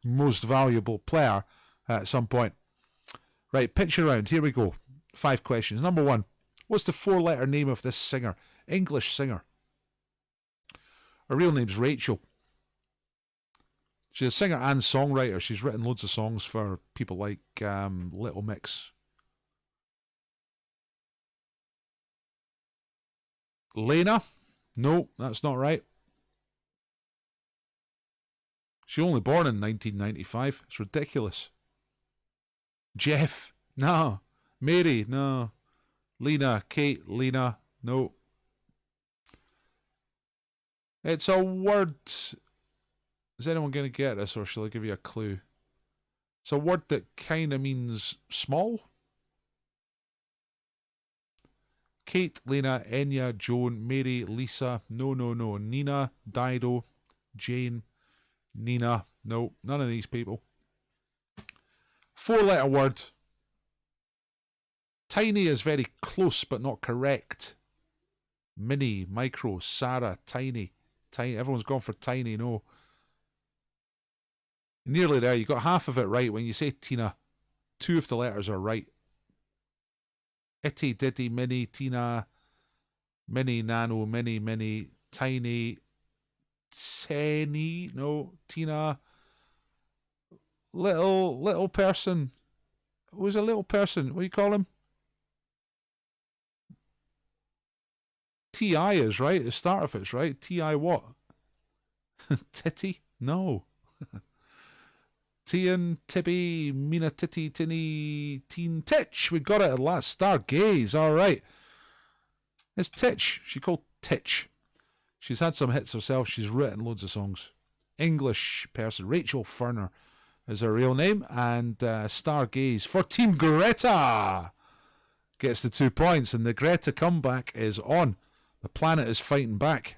most valuable player, at some point. Right, picture round. Here we go. 5 questions. Number 1. What's the 4-letter name of this singer? English singer. Her real name's Rachel. She's a singer and songwriter. She's written loads of songs for people like Little Mix. Lena? No, that's not right. She only born in 1995. It's ridiculous. Jeff? No. Mary? No. Lena? Kate? Lena? No. It's a word. Is anyone going to get this, or shall I give you a clue? It's a word that kind of means small. Kate, Lena, Enya, Joan, Mary, Lisa, no. Nina, Dido, Jane, Nina, no, none of these people. 4-letter word. Tiny is very close but not correct. Mini, micro, Sarah, tiny. Everyone's gone for tiny, no. Nearly there. You got half of it right. When you say Tina, 2 of the letters are right. Itty, ditty, mini, Tina, mini, nano, mini, tiny, Tenny, no, Tina, little person. Who's a little person? What do you call him? T.I. is right. The start of it's right. T.I. what? Titty? No. Tian, Tibby, Mina, Titty, Tinny, Teen, Titch. We got it at last. Stargaze. All right. It's Titch. She called Titch. She's had some hits herself. She's written loads of songs. English person. Rachel Ferner is her real name. And Stargaze for Team Greta gets the 2 points. And the Greta comeback is on. The planet is fighting back.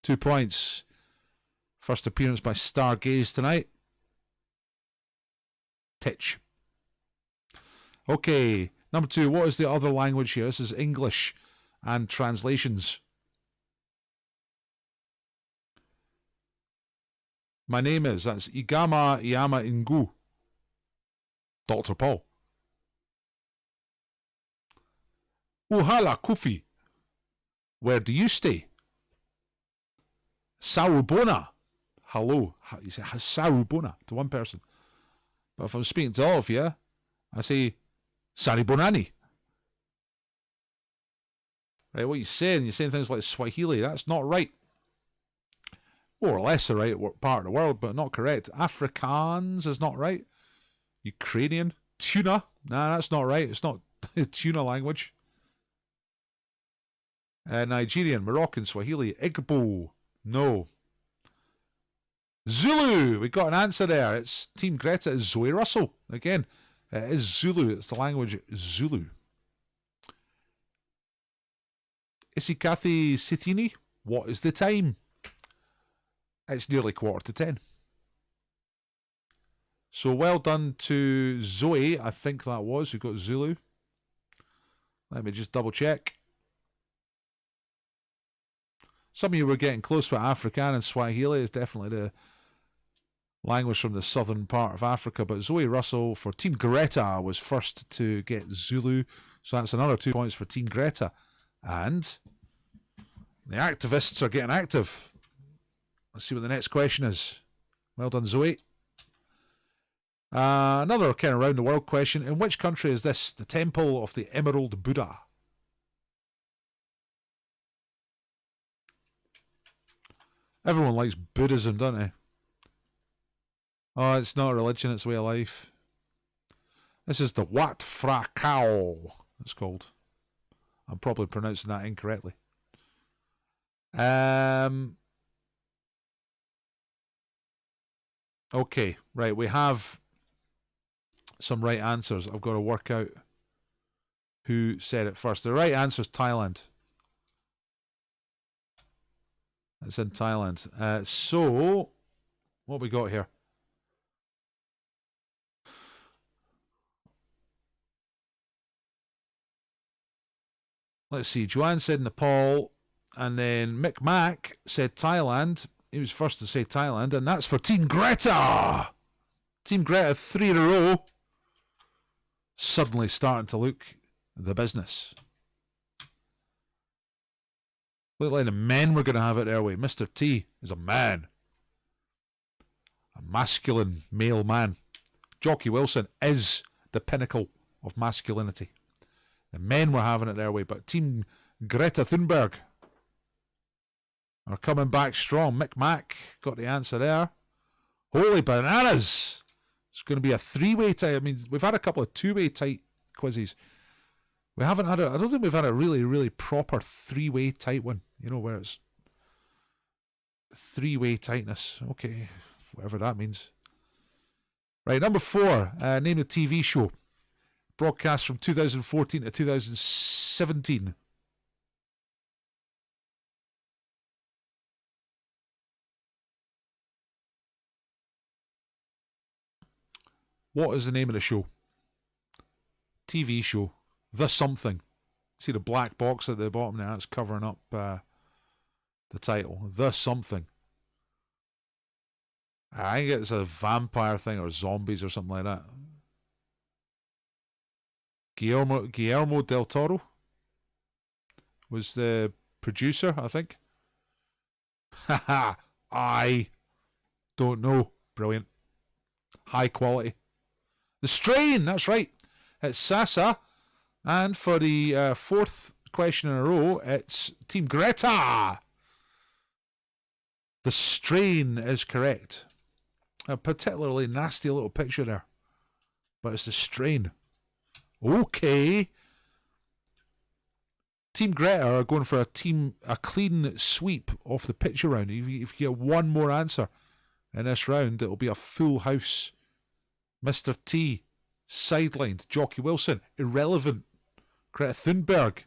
2 points. First appearance by Stargaze tonight. Titch. Okay, number 2. What is the other language here? This is English and translations. My name is, that's Igama Iyama Ingu. Dr. Paul. Uhala Kufi. Where do you stay? Sarubona. Hello. You say Sarubona to one person. But if I'm speaking to all of you, I say Saribonani. Right, what are you saying? You're saying things like Swahili. That's not right. More or less the right part of the world, but not correct. Afrikaans is not right. Ukrainian. Tuna. Nah, that's not right. It's not tuna language. Nigerian, Moroccan, Swahili. Igbo. No. Zulu. We got an answer there. It's Team Greta is Zoe Russell. Again, it is Zulu. It's the language Zulu. Isikathy Sithini. What is the time? It's nearly 10:15. So well done to Zoe. I think that was who got Zulu. Let me just double check. Some of you were getting close with Afrikaans and Swahili. It's definitely the language from the southern part of Africa. But Zoe Russell for Team Greta was first to get Zulu. So that's another 2 points for Team Greta. And the activists are getting active. Let's see what the next question is. Well done, Zoe. Another kind of round the world question. In which country is this? The Temple of the Emerald Buddha. Everyone likes Buddhism, don't they? Oh, it's not a religion, it's a way of life. This is the Wat Phra Kao, it's called. I'm probably pronouncing that incorrectly. Okay, right. We have some right answers. I've got to work out who said it first. The right answer is Thailand. It's in Thailand. So, what we got here? Let's see. Joanne said Nepal, and then Mick Mac said Thailand. He was first to say Thailand, and that's for Team Greta. Team Greta, 3 in a row. Suddenly starting to look the business. Look like the men we're going to have it their way. Mr. T is a man. A masculine male man. Jocky Wilson is the pinnacle of masculinity. The men were having it their way, but Team Greta Thunberg are coming back strong. Mick Mac got the answer there. Holy bananas! It's going to be a 3-way tie. I mean, we've had a couple of 2-way tight quizzes. We haven't had I don't think we've had a really, really proper 3-way tight one. You know, where it's 3-way tightness. Okay, whatever that means. Right, number 4. Name the TV show. Broadcast from 2014 to 2017. What is the name of the show? TV show. The something. See the black box at the bottom there? That's covering up the title. The something. I think it's a vampire thing or zombies or something like that. Guillermo del Toro was the producer, I think. Haha, I don't know. Brilliant. High quality. The Strain, that's right. It's Sasa. And for the 4th question in a row, it's Team Greta. The Strain is correct. A particularly nasty little picture there. But it's The Strain. Okay. Team Greta are going for a clean sweep off the picture round. If you get one more answer in this round, it'll be a full house. Mr. T, sidelined. Jocky Wilson, irrelevant. Greta Thunberg.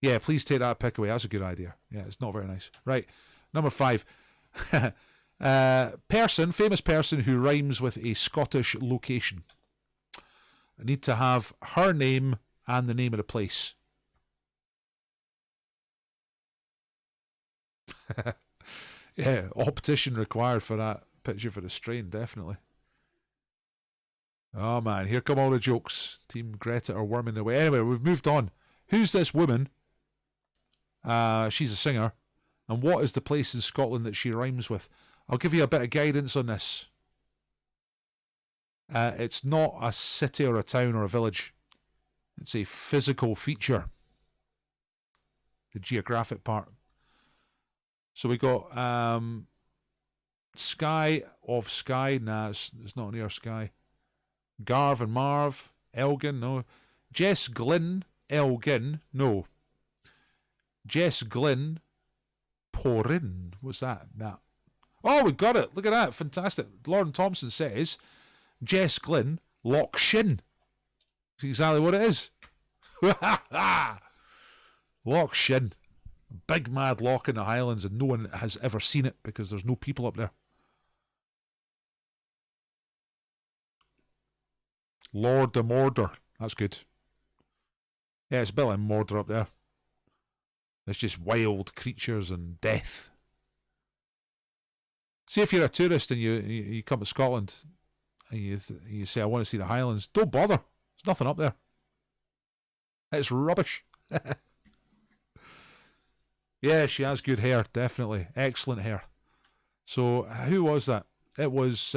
Yeah, please take that pick away. That's a good idea. Yeah, it's not very nice. Right, number 5. Famous person who rhymes with a Scottish location. I need to have her name and the name of the place. Yeah, optician required for that picture for The Strain, definitely. Oh man, here come all the jokes. Team Greta are worming their way. Anyway, we've moved on. Who's this woman? She's a singer. And what is the place in Scotland that she rhymes with? I'll give you a bit of guidance on this. It's not a city or a town or a village. It's a physical feature. The geographic part. So we got Sky of Skye. Nah, it's not near Skye. Garv and Marv. Elgin, no. Jess Glynn. Elgin, no. Jess Glynn. Porin. What's that? Nah. Oh, we got it. Look at that. Fantastic. Lauren Thompson says Jess Glynn, Loch Shin. That's exactly what it is. Loch Shin. Big mad loch in the Highlands, and no one has ever seen it because there's no people up there. Lord of Mordor. That's good. Yeah, it's a bit like Mordor up there. It's just wild creatures and death. See, if you're a tourist and you come to Scotland and you say, I want to see the Highlands, don't bother. There's nothing up there. It's rubbish. Yeah, she has good hair, definitely. Excellent hair. So, who was that? It was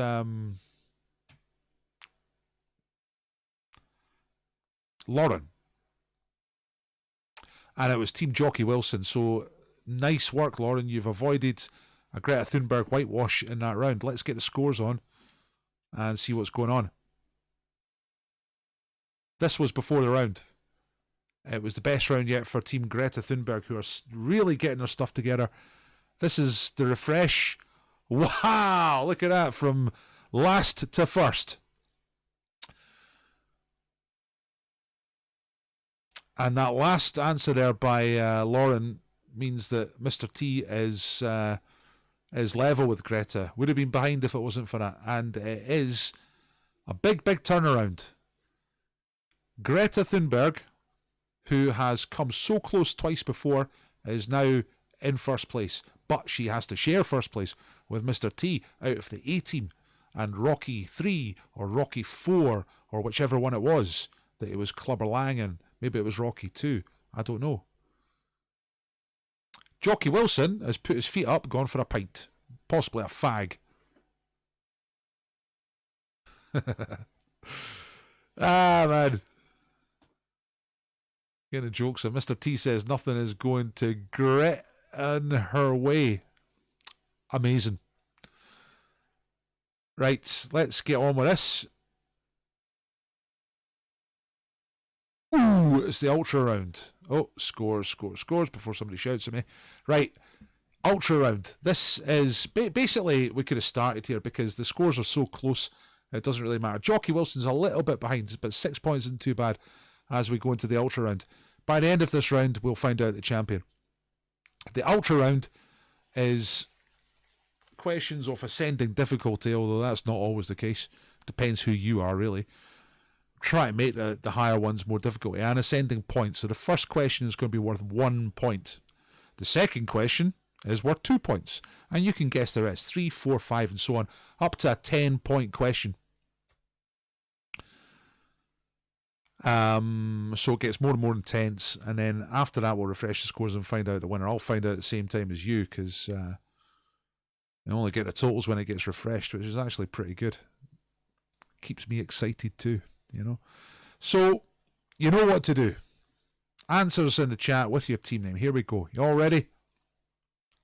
Lauren. And it was Team Jocky Wilson. So, nice work, Lauren. You've avoided a Greta Thunberg whitewash in that round. Let's get the scores on and see what's going on. This was before the round. It was the best round yet for Team Greta Thunberg, who are really getting their stuff together. This is the refresh. Wow, look at that, from last to first. And that last answer there by Lauren means that Mr. T is level with Greta. Would have been behind if it wasn't for that. And it is a big, big turnaround. Greta Thunberg, who has come so close twice before, is now in first place. But she has to share first place with Mr. T out of the A-Team. And Rocky 3 or Rocky 4 or whichever one it was that it was Clubber Lang in. Maybe it was Rocky 2. I don't know. Jocky Wilson has put his feet up, gone for a pint. Possibly a fag. Man. Getting the jokes. And Mr. T says nothing is going to grit in her way. Amazing. Right, let's get on with this. Ooh, it's the ultra round. Oh, scores before somebody shouts at me. Right, ultra round. This is basically, we could have started here because the scores are so close, it doesn't really matter. Jocky Wilson's a little bit behind, but 6 points isn't too bad as we go into the ultra round. By the end of this round, we'll find out the champion. The ultra round is questions of ascending difficulty, although that's not always the case. Depends who you are, really. Try to make the higher ones more difficult. And ascending points. So the first question is going to be worth 1 point. The second question is worth 2 points. And you can guess the rest. 3, 4, 5 and so on. Up to a 10-point question. So it gets more and more intense. And then after that we'll refresh the scores and find out the winner. I'll find out at the same time as you because I only get the totals when it gets refreshed, which is actually pretty good. Keeps me excited too. You know, so you know what to do. Answers in the chat with your team name. Here we go. You all ready?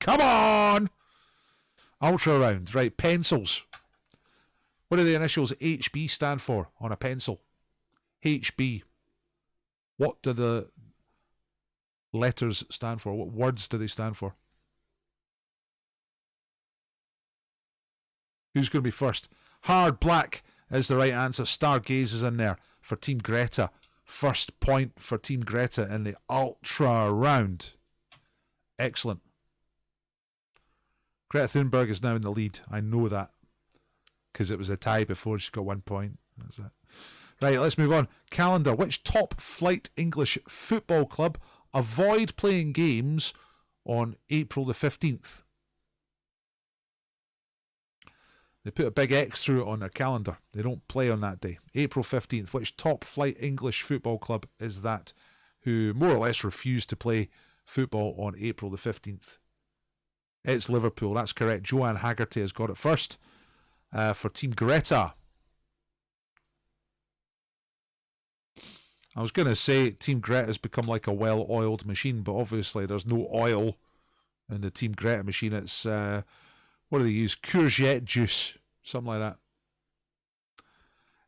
Come on! Ultra round. Right, pencils. What do the initials HB stand for on a pencil? HB. What do the letters stand for? What words do they stand for? Who's going to be first? Hard black is the right answer. Stargaze is in there for Team Greta. First point for Team Greta in the ultra round. Excellent. Greta Thunberg is now in the lead. I know that because it was a tie before. She got 1 point. That's it. Right, let's move on. Calendar. Which top flight English football club avoid playing games on April the 15th? They put a big X through it on their calendar. They don't play on that day. April 15th. Which top flight English football club is that who more or less refused to play football on April the 15th? It's Liverpool. That's correct. Joanne Haggerty has got it first for Team Greta. I was going to say Team Greta has become like a well-oiled machine, but obviously there's no oil in the Team Greta machine. It's... what do they use? Courgette juice. Something like that.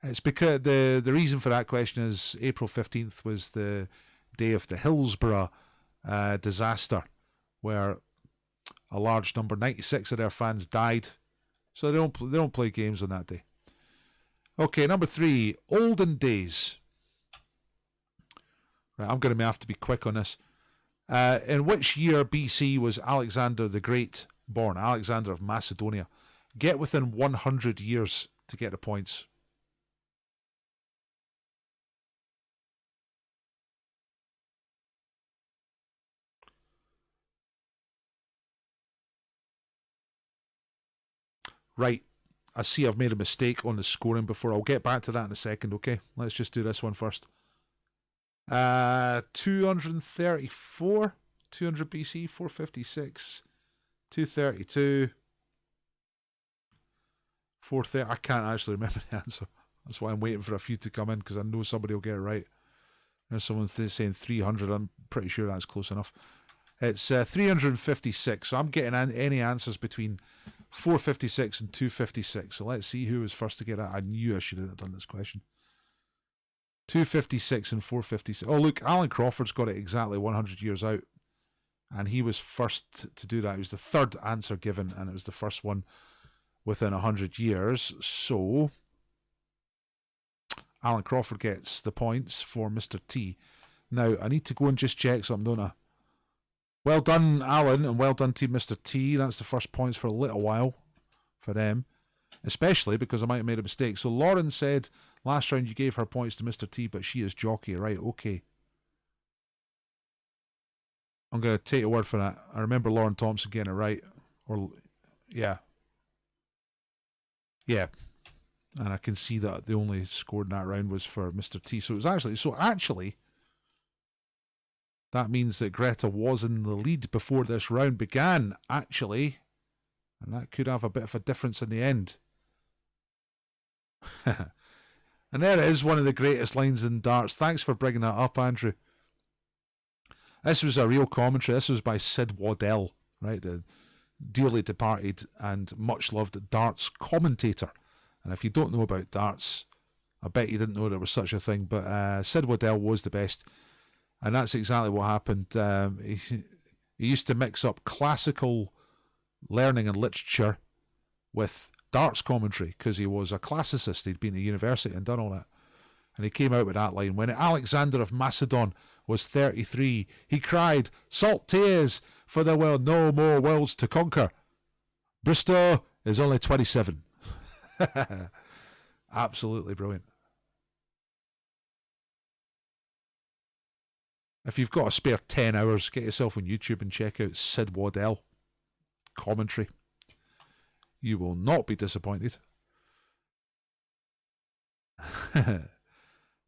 It's because the reason for that question is April 15th was the day of the Hillsborough disaster, where a large number, 96 of their fans died. So they don't play games on that day. Okay, number 3, olden days. Right, I'm going to have to be quick on this. In which year BC was Alexander the Great born? Alexander of Macedonia. Get within 100 years to get the points. Right, I see I've made a mistake on the scoring before. I'll get back to that in a second, okay? Let's just do this one first. 234, 200 BC, 456, 232, 430. I can't actually remember the answer. That's why I'm waiting for a few to come in, because I know somebody will get it right. There's someone saying 300. I'm pretty sure that's close enough. It's 356. So I'm getting any answers between 456 and 256. So let's see who was first to get it. I knew I shouldn't have done this question. 256 and 456. Oh, look, Alan Crawford's got it exactly 100 years out. And he was first to do that. It was the third answer given, and it was the first one within 100 years. So Alan Crawford gets the points for Mr. T. Now, I need to go and just check something, don't I? Well done, Alan, and well done, Team Mr. T. That's the first points for a little while for them, especially because I might have made a mistake. So Lauren said last round you gave her points to Mr. T, but she is Jocky. Right, okay. I'm going to take your word for that. I remember Lauren Thompson getting it right. Or, yeah. Yeah. And I can see that the only score in that round was for Mr. T. So it was actually, that means that Greta was in the lead before this round began, actually. And that could have a bit of a difference in the end. And there it is, one of the greatest lines in darts. Thanks for bringing that up, Andrew. This was a real commentary. This was by Sid Waddell, right? The dearly departed and much loved darts commentator. And if you don't know about darts, I bet you didn't know there was such a thing. But Sid Waddell was the best. And that's exactly what happened. He used to mix up classical learning and literature with darts commentary because he was a classicist. He'd been to university and done all that. And he came out with that line. When Alexander of Macedon was 33, he cried, "Salt tears, for there were no more worlds to conquer. Bristow is only 27. Absolutely brilliant. If you've got a spare 10 hours, get yourself on YouTube and check out Sid Waddell commentary. You will not be disappointed.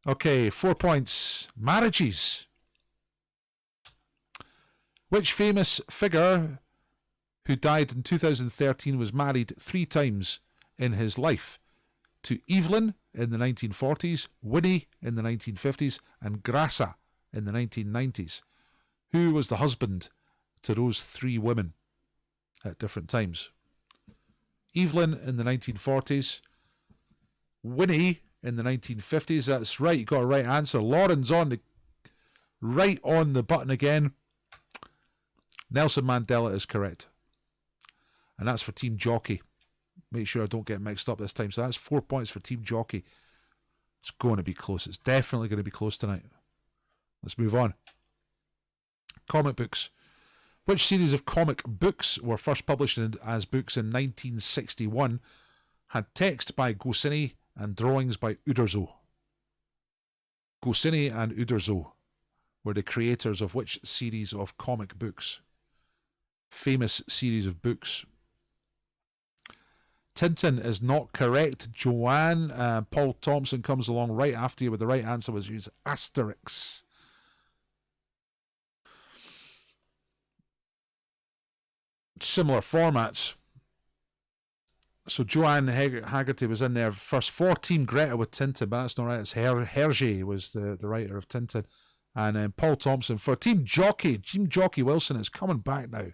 Okay, 4 points. Marriages. Which famous figure who died in 2013 was married 3 times in his life? To Evelyn in the 1940s, Winnie in the 1950s, and Grassa in the 1990s. Who was the husband to those 3 women at different times? Evelyn in the 1940s, Winnie in the 1950s. That's right, you got a right answer. Lauren's right on the button again. Nelson Mandela is correct. And that's for Team Jocky. Make sure I don't get mixed up this time. So that's 4 points for Team Jocky. It's going to be close. It's definitely going to be close tonight. Let's move on. Comic books. Which series of comic books were first published as books in 1961, had text by Goscinny and drawings by Uderzo? Goscinny and Uderzo were the creators of which series of comic books? Famous series of books. Tintin is not correct, Joanne. Paul Thompson comes along right after you with the right answer, was used Asterix. Similar formats. So Joanne Haggerty was in there first for Team Greta with Tintin, but that's not right. It's Hergé was the writer of Tintin. And then Paul Thompson for Team Jocky. Team Jocky Wilson is coming back now.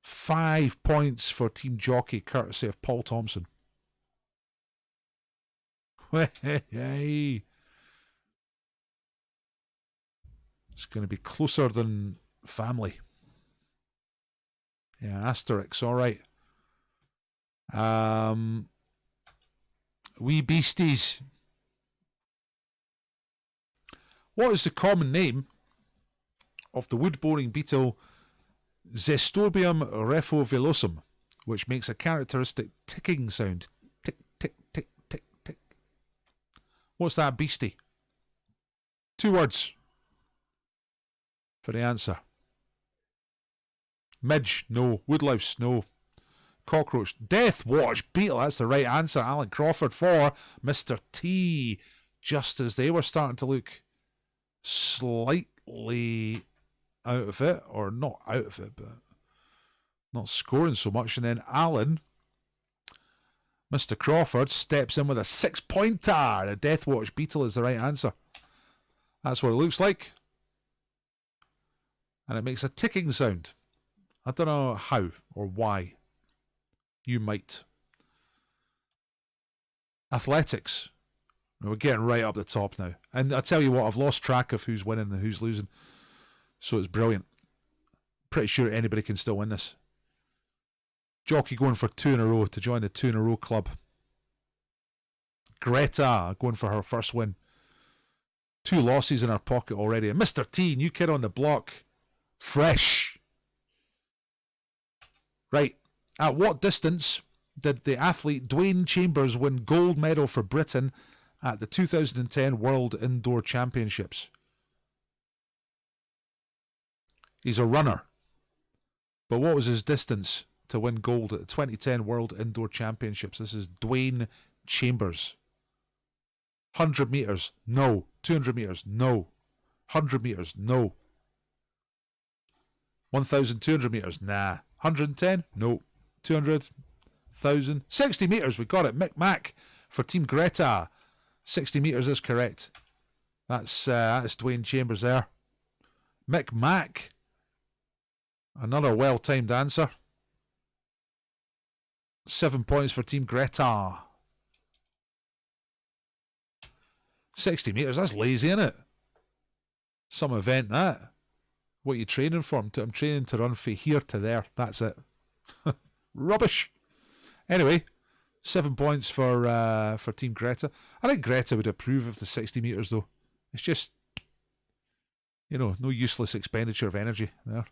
5 points for Team Jocky, courtesy of Paul Thompson. Hey. It's going to be closer than family. Yeah, Asterix, all right. Wee beasties. What is the common name of the wood-boring beetle Zestorbium refovilosum, which makes a characteristic ticking sound? Tick, tick, tick, tick, tick. What's that beastie? 2 words for the answer. Midge, no. Woodlouse, no. Cockroach. Death Watch Beetle, that's the right answer. Alan Crawford for Mr. T. Just as they were starting to look slightly out of it, or not out of it, but not scoring so much. And then Alan, Mr. Crawford, steps in with a 6-pointer. The Death Watch Beetle is the right answer. That's what it looks like. And it makes a ticking sound. I don't know how or why. You might. Athletics. We're getting right up the top now. And I tell you what, I've lost track of who's winning and who's losing. So it's brilliant. Pretty sure anybody can still win this. Jocky going for 2 in a row to join the 2 in a row club. Greta going for her first win. 2 losses in her pocket already. And Mr. T, new kid on the block. Fresh. Right. At what distance did the athlete Dwayne Chambers win gold medal for Britain at the 2010 World Indoor Championships? He's a runner. But what was his distance to win gold at the 2010 World Indoor Championships? This is Dwayne Chambers. 100 metres, no. 200 metres, no. 100 metres, no. 1,200 metres, nah. 110, no. 200, 1,000, 60 metres, we got it. Mick Mack for Team Greta. 60 metres is correct. That's Dwayne Chambers there. Mick Mack. Another well-timed answer. 7 points for Team Greta. 60 metres, that's lazy, isn't it? Some event, that. What are you training for? I'm training to run from here to there. That's it. Rubbish. Anyway, 7 points for Team Greta. I think Greta would approve of the 60 metres, though. It's just, you know, no useless expenditure of energy there.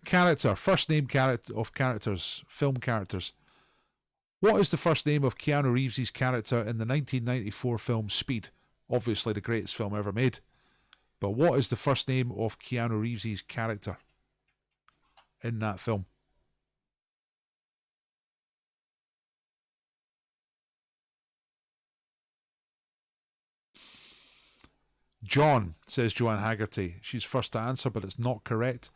Character. First name of characters. Film characters. What is the first name of Keanu Reeves' character in the 1994 film Speed? Obviously the greatest film ever made. But what is the first name of Keanu Reeves' character in that film? John, says Joanne Haggerty. She's first to answer, but it's not correct.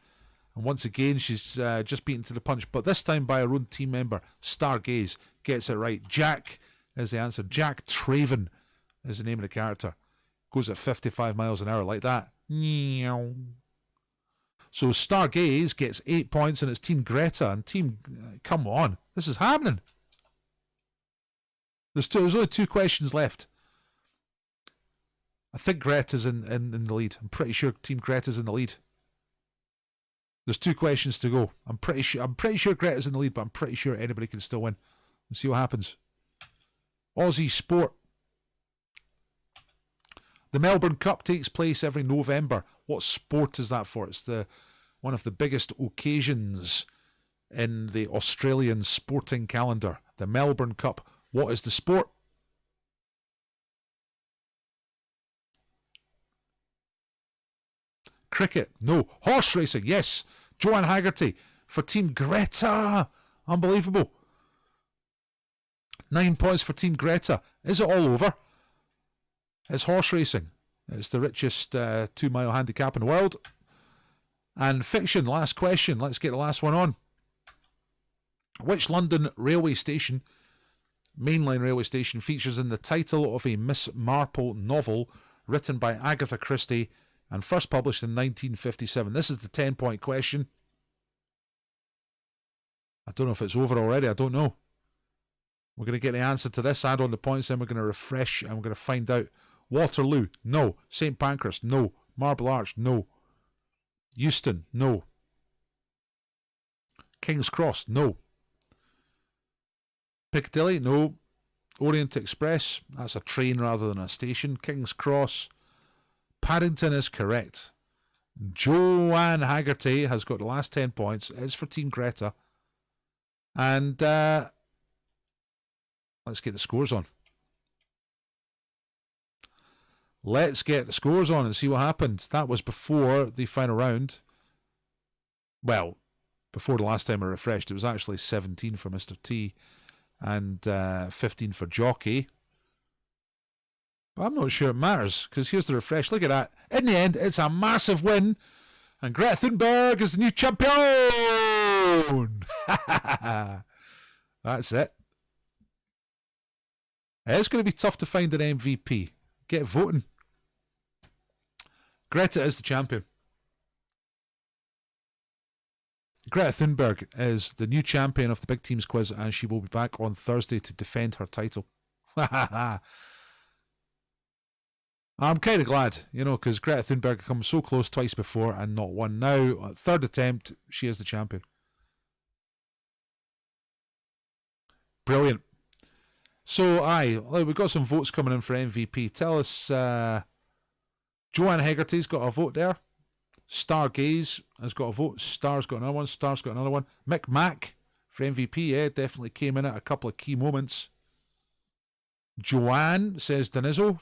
And once again, she's just beaten to the punch, but this time by her own team member, Stargaze, gets it right. Jack is the answer. Jack Traven is the name of the character. Goes at 55 miles an hour like that. So Stargaze gets 8 points, and it's Team Greta. And Team... come on. This is happening. There's only 2 questions left. I think Greta's in the lead. I'm pretty sure Team Greta's in the lead. There's 2 questions to go. I'm pretty sure Greta's in the lead, but I'm pretty sure anybody can still win. Let's see what happens. Aussie sport. The Melbourne Cup takes place every November. What sport is that for? It's one of the biggest occasions in the Australian sporting calendar. The Melbourne Cup. What is the sport? Cricket. No. Horse racing. Yes. Joanne Haggerty for Team Greta. Unbelievable. 9 points for Team Greta. Is it all over? It's horse racing. It's the richest 2-mile handicap in the world. And fiction, last question. Let's get the last one on. Which London railway station, mainline railway station, features in the title of a Miss Marple novel written by Agatha Christie and first published in 1957? This is the 10-point question. I don't know if it's over already. I don't know. We're going to get the answer to this, add on the points, then we're going to refresh and we're going to find out. Waterloo, no. St. Pancras, no. Marble Arch, no. Euston, no. King's Cross, no. Piccadilly, no. Orient Express, that's a train rather than a station. King's Cross. Paddington is correct. Joanne Haggerty has got the last 10 points. It's for Team Greta. And let's get the scores on. Let's get the scores on and see what happened. That was before the final round. Well, before the last time I refreshed, it was actually 17 for Mr. T and 15 for Jocky. But I'm not sure it matters, because here's the refresh. Look at that. In the end, it's a massive win. And Greta Thunberg is the new champion! That's it. It's going to be tough to find an MVP. Get voting. Greta is the champion. Greta Thunberg is the new champion of the Big Teams Quiz, and she will be back on Thursday to defend her title. I'm kind of glad, you know, because Greta Thunberg comes so close twice before and not won. Now, third attempt, she is the champion. Brilliant. So, we've got some votes coming in for MVP. Tell us, Joanne Hegarty's got a vote there. Stargaze has got a vote. Star's got another one. Star's got another one. Mick Mac for MVP, yeah, definitely came in at a couple of key moments. Joanne says Denizzo.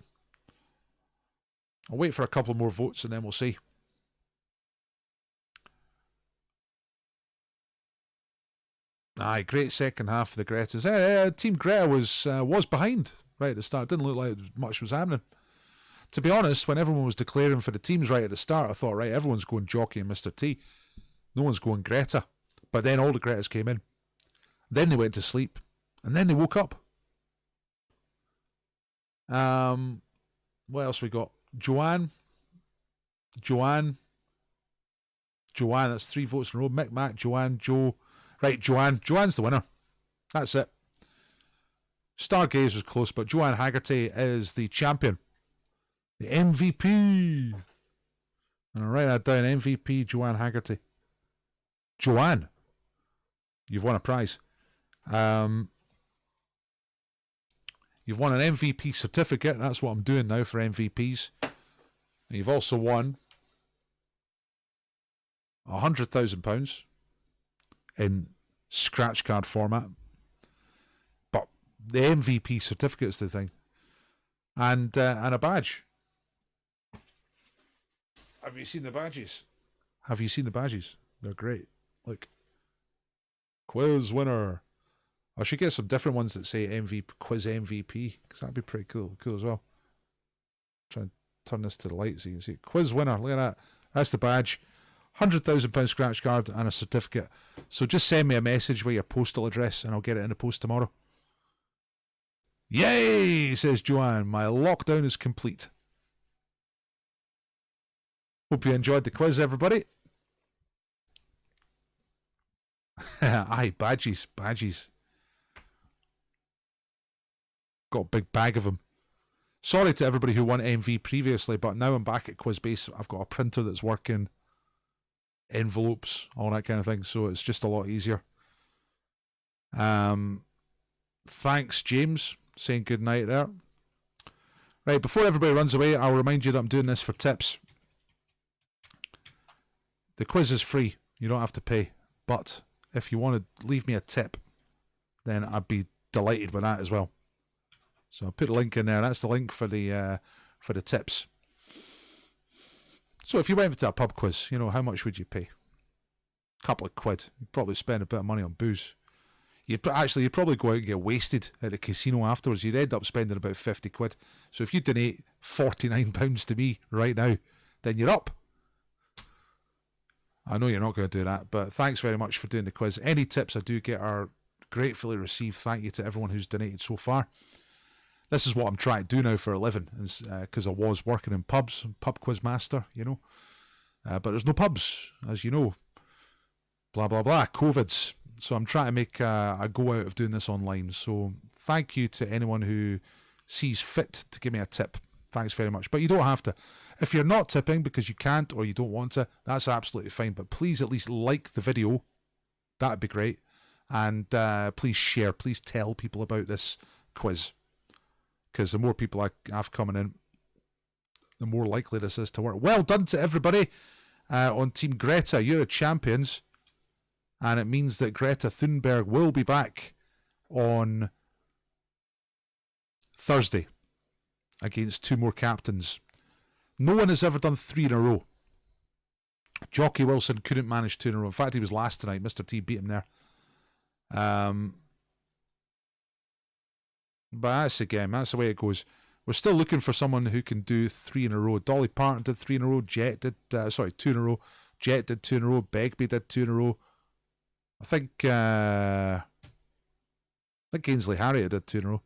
I'll wait for a couple more votes and then we'll see. Aye, great second half for the Gretas. Team Greta was behind right at the start. Didn't look like much was happening. To be honest, when everyone was declaring for the teams right at the start, I thought, right, everyone's going Jocky and Mr. T. No one's going Greta. But then all the Gretas came in. Then they went to sleep. And then they woke up. What else we got? Joanne, that's 3 votes in a row. Mick, Mac, Joanne, Joe. Right, Joanne's the winner. That's it. Stargaze was close, but Joanne Haggerty is the champion. The MVP. And I'll write that down. MVP Joanne Haggerty. Joanne, you've won a prize. You've won an MVP certificate. That's what I'm doing now for MVPs. And you've also won £100,000 in scratch card format. But the MVP certificate is the thing. And a badge. Have you seen the badges? They're great. Look. Quiz winner. I should get some different ones that say MVP, quiz MVP, because that'd be pretty cool as well. Try and turn this to the light so you can see it. Quiz winner, look at that. That's the badge. £100,000 scratch card and a certificate. So just send me a message with your postal address and I'll get it in the post tomorrow. Yay, says Joanne. My lockdown is complete. Hope you enjoyed the quiz, everybody. Aye, badges. Got a big bag of them. Sorry to everybody who won MV previously, but now I'm back at QuizBase. I've got a printer that's working, envelopes, all that kind of thing, so it's just a lot easier. Thanks, James, saying good night there. Right, before everybody runs away, I'll remind you that I'm doing this for tips. The quiz is free. You don't have to pay. But if you want to leave me a tip, then I'd be delighted with that as well. So I'll put a link in there. That's the link for the tips. So if you went to a pub quiz, you know, how much would you pay? A couple of quid. You'd probably spend a bit of money on booze. You'd probably go out and get wasted at the casino afterwards. You'd end up spending about 50 quid. So if you donate £49 to me right now, then you're up. I know you're not going to do that, but thanks very much for doing the quiz. Any tips I do get are gratefully received. Thank you to everyone who's donated so far. This is what I'm trying to do now for a living, because I was working in pubs, pub quiz master, you know. But there's no pubs, as you know. Blah, blah, blah, COVIDs. So I'm trying to make a go out of doing this online. So thank you to anyone who sees fit to give me a tip. Thanks very much. But you don't have to. If you're not tipping because you can't or you don't want to, that's absolutely fine. But please at least like the video. That'd be great. And please share. Please tell people about this quiz. Because the more people I have coming in, the more likely this is to work. Well done to everybody on Team Greta. You're the champions. And it means that Greta Thunberg will be back on Thursday against 2 more captains. No one has ever done 3 in a row. Jocky Wilson couldn't manage 2 in a row. In fact, he was last tonight. Mr. T beat him there. But that's the game. That's the way it goes. We're still looking for someone who can do 3 in a row. Dolly Parton did 3 in a row. Jet did, 2 in a row. Jet did 2 in a row. Begbie did 2 in a row. I think Ainsley Harriott did 2 in a row.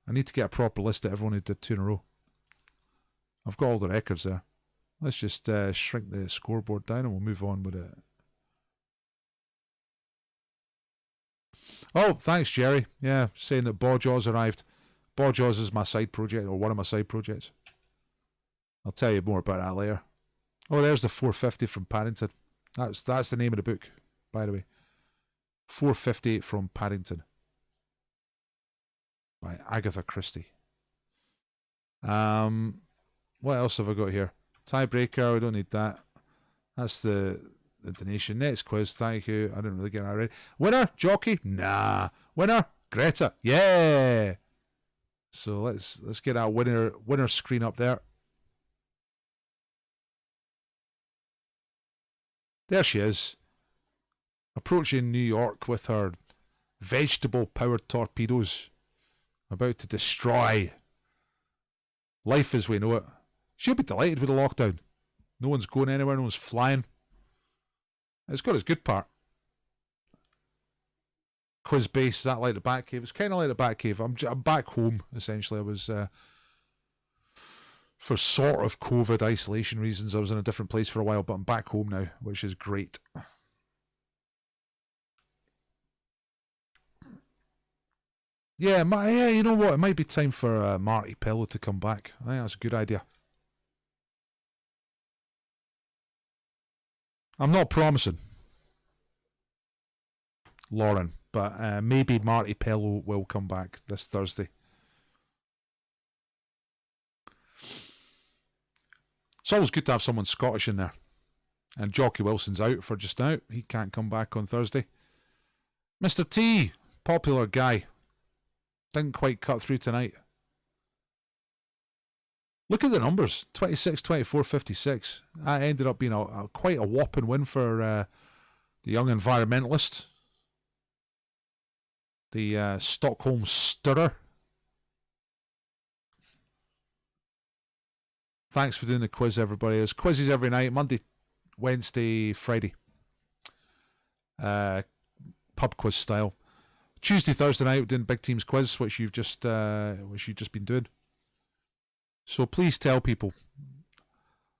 I need to get a proper list of everyone who did 2 in a row. I've got all the records there. Let's just shrink the scoreboard down and we'll move on with it. Oh, thanks, Jerry. Yeah, saying that Bawjaws arrived. Bawjaws is my side project, or one of my side projects. I'll tell you more about that later. Oh, there's the 450 from Paddington. That's the name of the book, by the way. 450 from Paddington by Agatha Christie. What else have I got here? Tiebreaker, we don't need that. That's the donation. Next quiz, thank you. I didn't really get that right. Winner, Jocky? Nah. Winner, Greta? Yeah. So let's get our winner screen up there. There she is, approaching New York with her vegetable-powered torpedoes, about to destroy life as we know it. She'll be delighted with the lockdown. No one's going anywhere, no one's flying. It's got its good part. Quiz base, is that like the Batcave? It's kind of like the Batcave. I'm back home, essentially. I was, for sort of COVID isolation reasons, I was in a different place for a while, but I'm back home now, which is great. Yeah, you know what? It might be time for Marty Pillow to come back. I think that's a good idea. I'm not promising, Lauren, but maybe Marty Pillow will come back this Thursday. It's always good to have someone Scottish in there. And Jocky Wilson's out for just now. He can't come back on Thursday. Mr. T, popular guy. Didn't quite cut through tonight. Look at the numbers. 26, 24, 56. That ended up being quite a whopping win for the young environmentalist. The Stockholm Stirrer. Thanks for doing the quiz, everybody. There's quizzes every night, Monday, Wednesday, Friday. Pub quiz style. Tuesday, Thursday night, we're doing Big Teams quiz, which you've just been doing. So please tell people.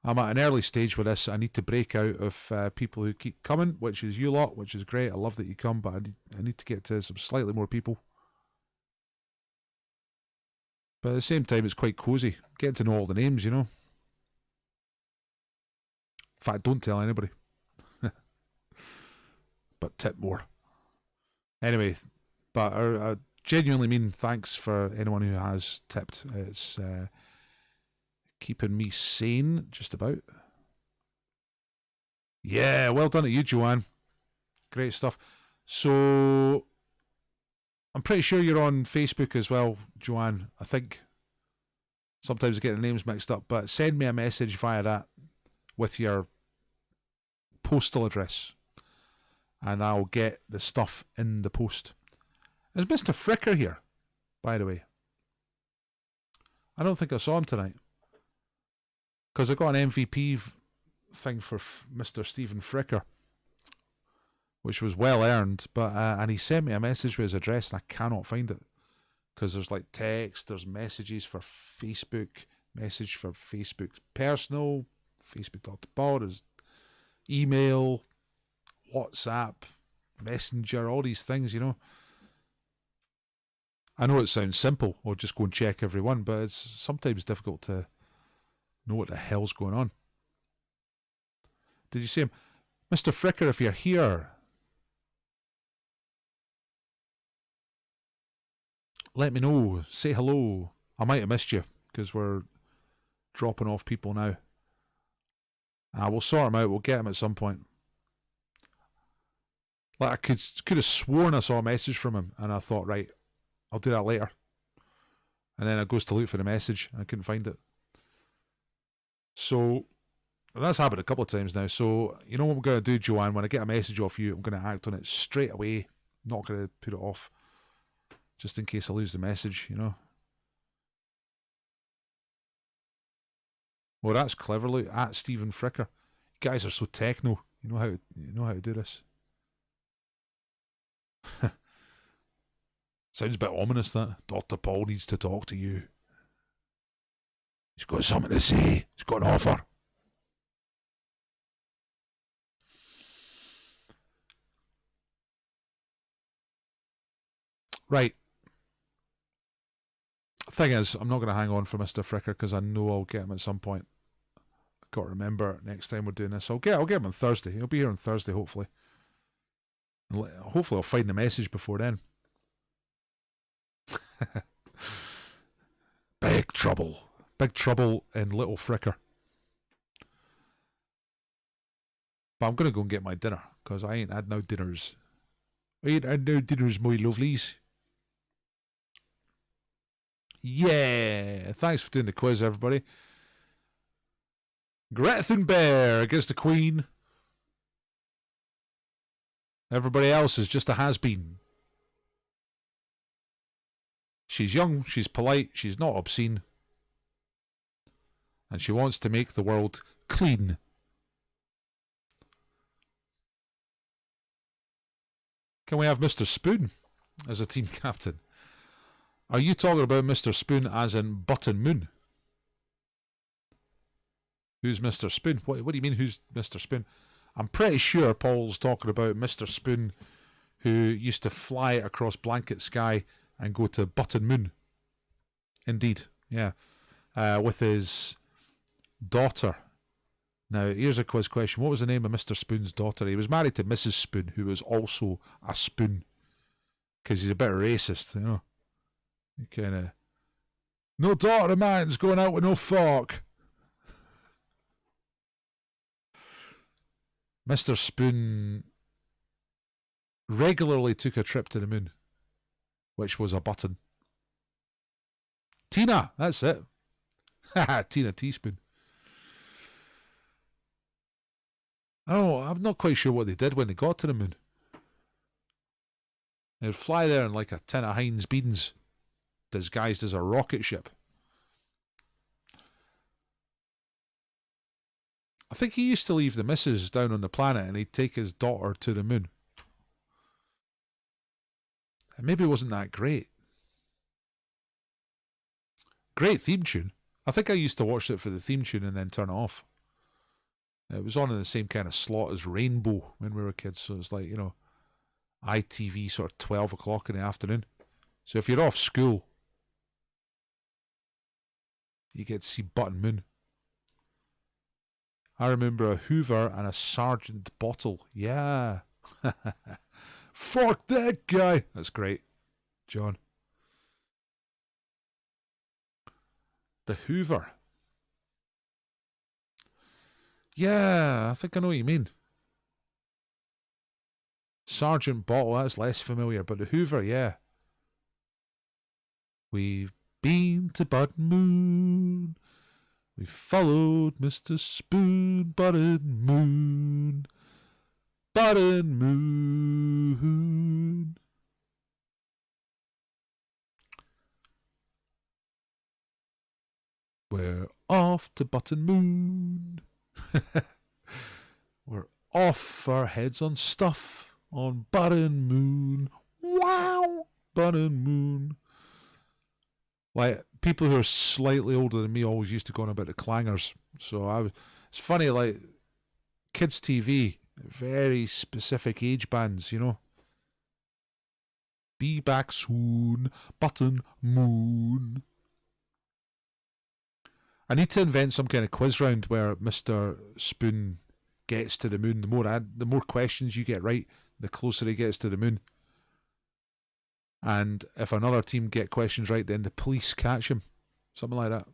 I'm at an early stage with this. I need to break out of people who keep coming, which is you lot, which is great. I love that you come, but I need to get to some slightly more people. But at the same time, it's quite cosy. Getting to know all the names, you know. In fact, don't tell anybody. But tip more. Anyway, but I genuinely mean thanks for anyone who has tipped. It's keeping me sane, just about. Yeah, well done to you, Joanne. Great stuff. So, I'm pretty sure you're on Facebook as well, Joanne, I think. Sometimes I get the names mixed up, but send me a message via that with your postal address, and I'll get the stuff in the post. Is Mr. Fricker here, by the way? I don't think I saw him tonight, because I got an MVP thing for Mr. Stephen Fricker, which was well earned, but and he sent me a message with his address, and I cannot find it, because there's like text, there's messages for Facebook, message for Facebook personal, Facebook.pod, there's email, WhatsApp, Messenger, all these things, you know. I know it sounds simple, or just go and check every one, but it's sometimes difficult to know what the hell's going on. Did you see him? Mr. Fricker, if you're here, let me know. Say hello. I might have missed you, because we're dropping off people now. We'll sort him out. We'll get him at some point. Like, I could have sworn I saw a message from him, and I thought, right, I'll do that later. And then I goes to look for the message, and I couldn't find it. So, that's happened a couple of times now. So, you know what I'm going to do, Joanne? When I get a message off you, I'm going to act on it straight away. Not going to put it off, just in case I lose the message, you know. Well, that's clever. Look, at Stephen Fricker. You guys are so techno. You know how to do this. Sounds a bit ominous, that. Dr. Paul needs to talk to you. He's got something to say. He's got an offer. Right. Thing is, I'm not going to hang on for Mr. Fricker, because I know I'll get him at some point. got to remember next time we're doing this. I'll get him on Thursday. He'll be here on Thursday, hopefully. And hopefully I'll find the message before then. Big trouble. Big trouble in Little Fricker. But I'm going to go and get my dinner, because I ain't had no dinners. I ain't had no dinners, my lovelies. Yeah. Thanks for doing the quiz, everybody. Greta Bear against the Queen. Everybody else is just a has-been. She's young, she's polite, she's not obscene. And she wants to make the world clean. Can we have Mr. Spoon as a team captain? Are you talking about Mr. Spoon as in Button Moon? Who's Mr. Spoon? What do you mean, who's Mr. Spoon? I'm pretty sure Paul's talking about Mr. Spoon, who used to fly across blanket sky and go to Button Moon. Indeed, yeah. With his daughter. Now, here's a quiz question. What was the name of Mr. Spoon's daughter? He was married to Mrs. Spoon, who was also a spoon. Because he's a bit racist, you know. He kind of... No daughter of mine's going out with no fork. Mr. Spoon regularly took a trip to the moon, which was a button. Tina, that's it. Tina Teaspoon. Oh, I'm not quite sure what they did when they got to the moon. They'd fly there in like a tin of Heinz beans, disguised as a rocket ship. I think he used to leave the missus down on the planet and he'd take his daughter to the moon. And maybe it wasn't that great. Great theme tune. I think I used to watch it for the theme tune and then turn it off. It was on in the same kind of slot as Rainbow when we were kids. So it's like, you know, ITV sort of 12 o'clock in the afternoon. So if you're off school, you get to see Button Moon. I remember a Hoover and a Sergeant bottle. Yeah. Fuck that guy. That's great, John. The Hoover. Yeah, I think I know what you mean. Sergeant bottle, that's less familiar, but the Hoover, yeah. We've been to Button Moon. We followed Mr. Spoon, Button Moon. Button Moon. We're off to Button Moon. We're off our heads on stuff on Button Moon. Wow! Button Moon. Like, people who are slightly older than me always used to go on about the clangers. So it's funny, like, kids' TV, very specific age bands, you know. Be back soon, Button Moon. I need to invent some kind of quiz round where Mr. Spoon gets to the moon. The more questions you get right, the closer he gets to the moon. And if another team get questions right, then the police catch him. Something like that.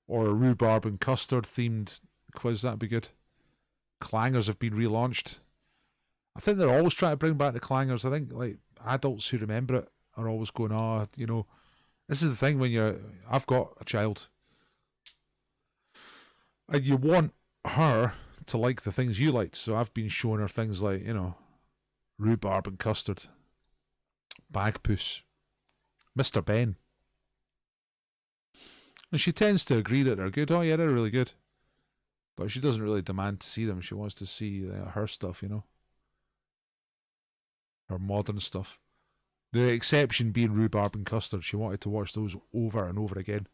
Or a rhubarb and custard themed quiz, that'd be good. Clangers have been relaunched. I think they're always trying to bring back the clangers. I think like adults who remember it are always going, oh, you know, this is the thing when I've got a child. And you want her to like the things you liked. So I've been showing her things like, you know, rhubarb and custard, Bagpuss, Mr. Ben. And she tends to agree that they're good. Oh yeah, they're really good. But she doesn't really demand to see them. She wants to see her stuff, you know. Her modern stuff. The exception being rhubarb and custard. She wanted to watch those over and over again.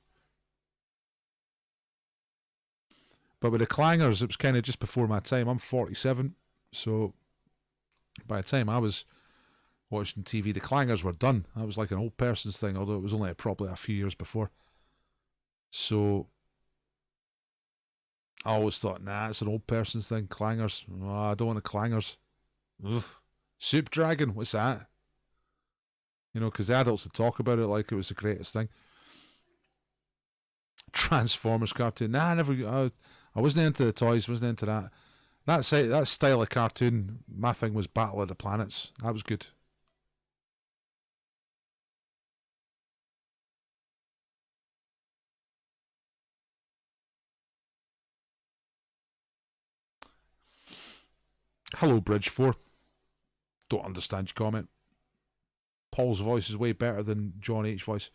But with the clangers, it was kind of just before my time. I'm 47, so by the time I was watching TV, the clangers were done. That was like an old person's thing, although it was only probably a few years before. So I always thought, nah, it's an old person's thing. Clangers. Oh, I don't want the clangers. Ugh. Soup Dragon, what's that? You know, because the adults would talk about it like it was the greatest thing. Transformers cartoon. Nah, I wasn't into the toys, wasn't into that. That style of cartoon, my thing was Battle of the Planets. That was good. Hello, Bridge 4. Don't understand your comment. Paul's voice is way better than John H. voice.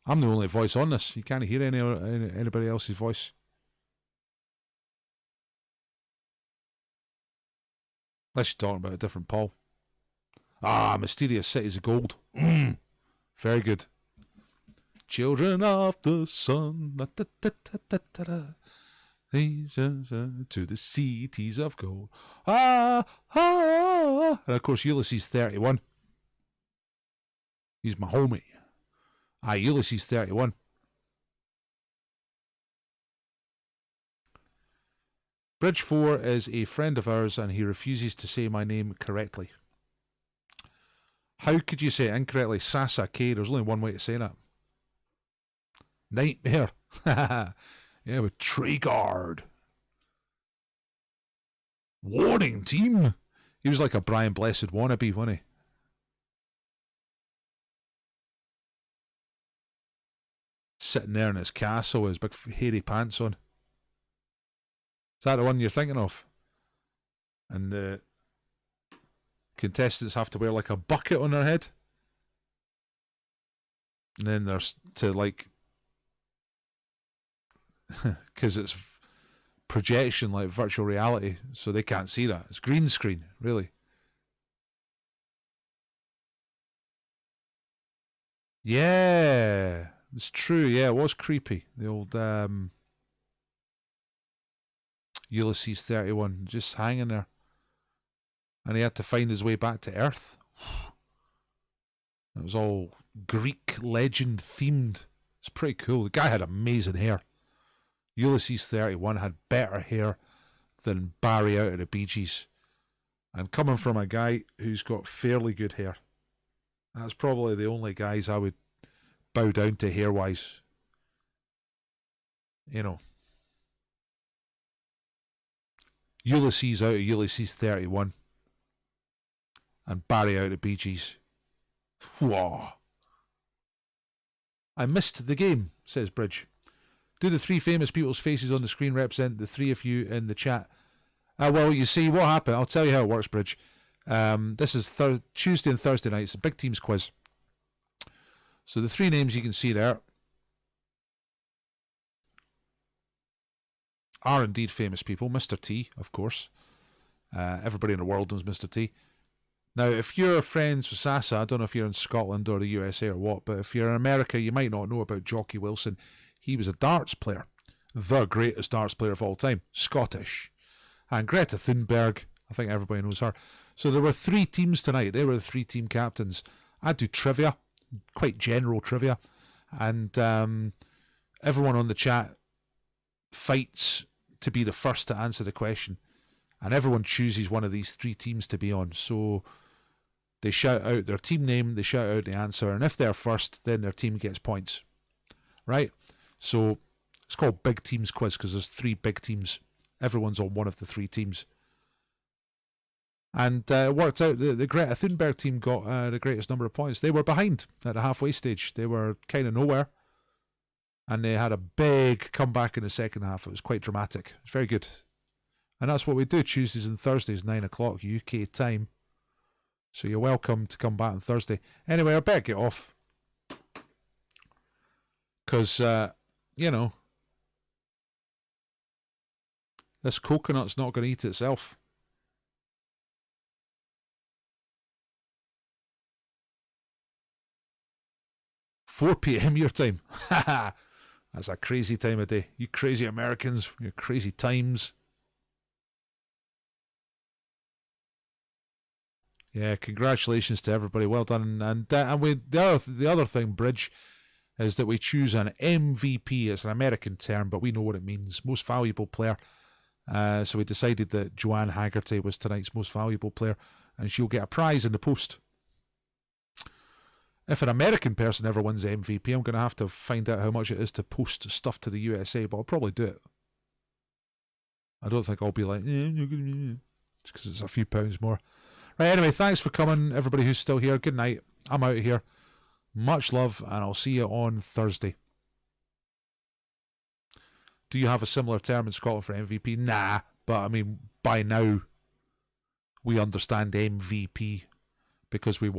I'm the only voice on this. You can't hear anybody else's voice. Unless you're talking about a different Paul. Ah, Mysterious Cities of Gold. Very good. Children of the sun. To the cities of gold. And of course, Ulysses 31. He's my homie. Ulysses 31. Bridge 4 is a friend of ours and he refuses to say my name correctly. How could you say it incorrectly? Sasa K. There's only one way to say that. Nightmare. Yeah, with Trigard. Warning, team. He was like a Brian Blessed wannabe, wasn't he? Sitting there in his castle with his big hairy pants on. Is that the one you're thinking of? And the contestants have to wear like a bucket on their head. And then there's to like... because it's projection, like virtual reality, so they can't see that. It's green screen, really. Yeah, it's true. Yeah, it was creepy. The old Ulysses 31 just hanging there, and he had to find his way back to Earth. It was all Greek legend themed. It's pretty cool. The guy had amazing hair. Ulysses 31 had better hair than Barry out of the Bee Gees. And coming from a guy who's got fairly good hair, that's probably the only guys I would bow down to hair-wise. You know. Ulysses out of Ulysses 31. And Barry out of Bee Gees. Whoa. I missed the game, says Bridge. Do the three famous people's faces on the screen represent the three of you in the chat? Well, you see, what happened, I'll tell you how it works, Bridge. This is Tuesday and Thursday nights, a big teams quiz. So the three names you can see there are indeed famous people. Mr. T, of course. Everybody in the world knows Mr. T. Now, if you're friends with Sasa, I don't know if you're in Scotland or the USA or what, but if you're in America, you might not know about Jocky Wilson. He was a darts player, the greatest darts player of all time, Scottish. And Greta Thunberg, I think everybody knows her. So there were three teams tonight. They were the three team captains. I do trivia, quite general trivia. And everyone on the chat fights to be the first to answer the question. And everyone chooses one of these three teams to be on. So they shout out their team name, they shout out the answer. And if they're first, then their team gets points. Right? So it's called Big Teams Quiz because there's three big teams. Everyone's on one of the three teams. And it worked out the Greta Thunberg team got the greatest number of points. They were behind at the halfway stage. They were kind of nowhere. And they had a big comeback in the second half. It was quite dramatic. It's very good. And that's what we do Tuesdays and Thursdays, 9 o'clock UK time. So you're welcome to come back on Thursday. Anyway, I better get off. Because, you know, this coconut's not going to eat itself. $4 p.m. your time. That's a crazy time of day. You crazy Americans, your crazy times. Yeah, congratulations to everybody. Well done. And with the other thing, Bridge, is that we choose an MVP. It's an American term, but we know what it means. Most valuable player. So we decided that Joanne Haggerty was tonight's most valuable player, and she'll get a prize in the post. If an American person ever wins MVP, I'm going to have to find out how much it is to post stuff to the USA, but I'll probably do it. I don't think I'll be like, just because it's a few pounds more. Right, anyway, thanks for coming, everybody who's still here. Good night. I'm out of here. Much love, and I'll see you on Thursday. Do you have a similar term in Scotland for MVP? Nah, but I mean, by now, we understand MVP because we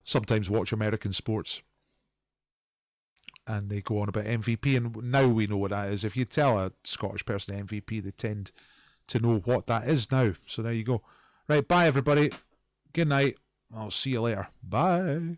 sometimes watch American sports, and they go on about MVP, and now we know what that is. If you tell a Scottish person MVP, they tend to know what that is now. So there you go. Right, bye everybody. Good night. I'll see you later. Bye.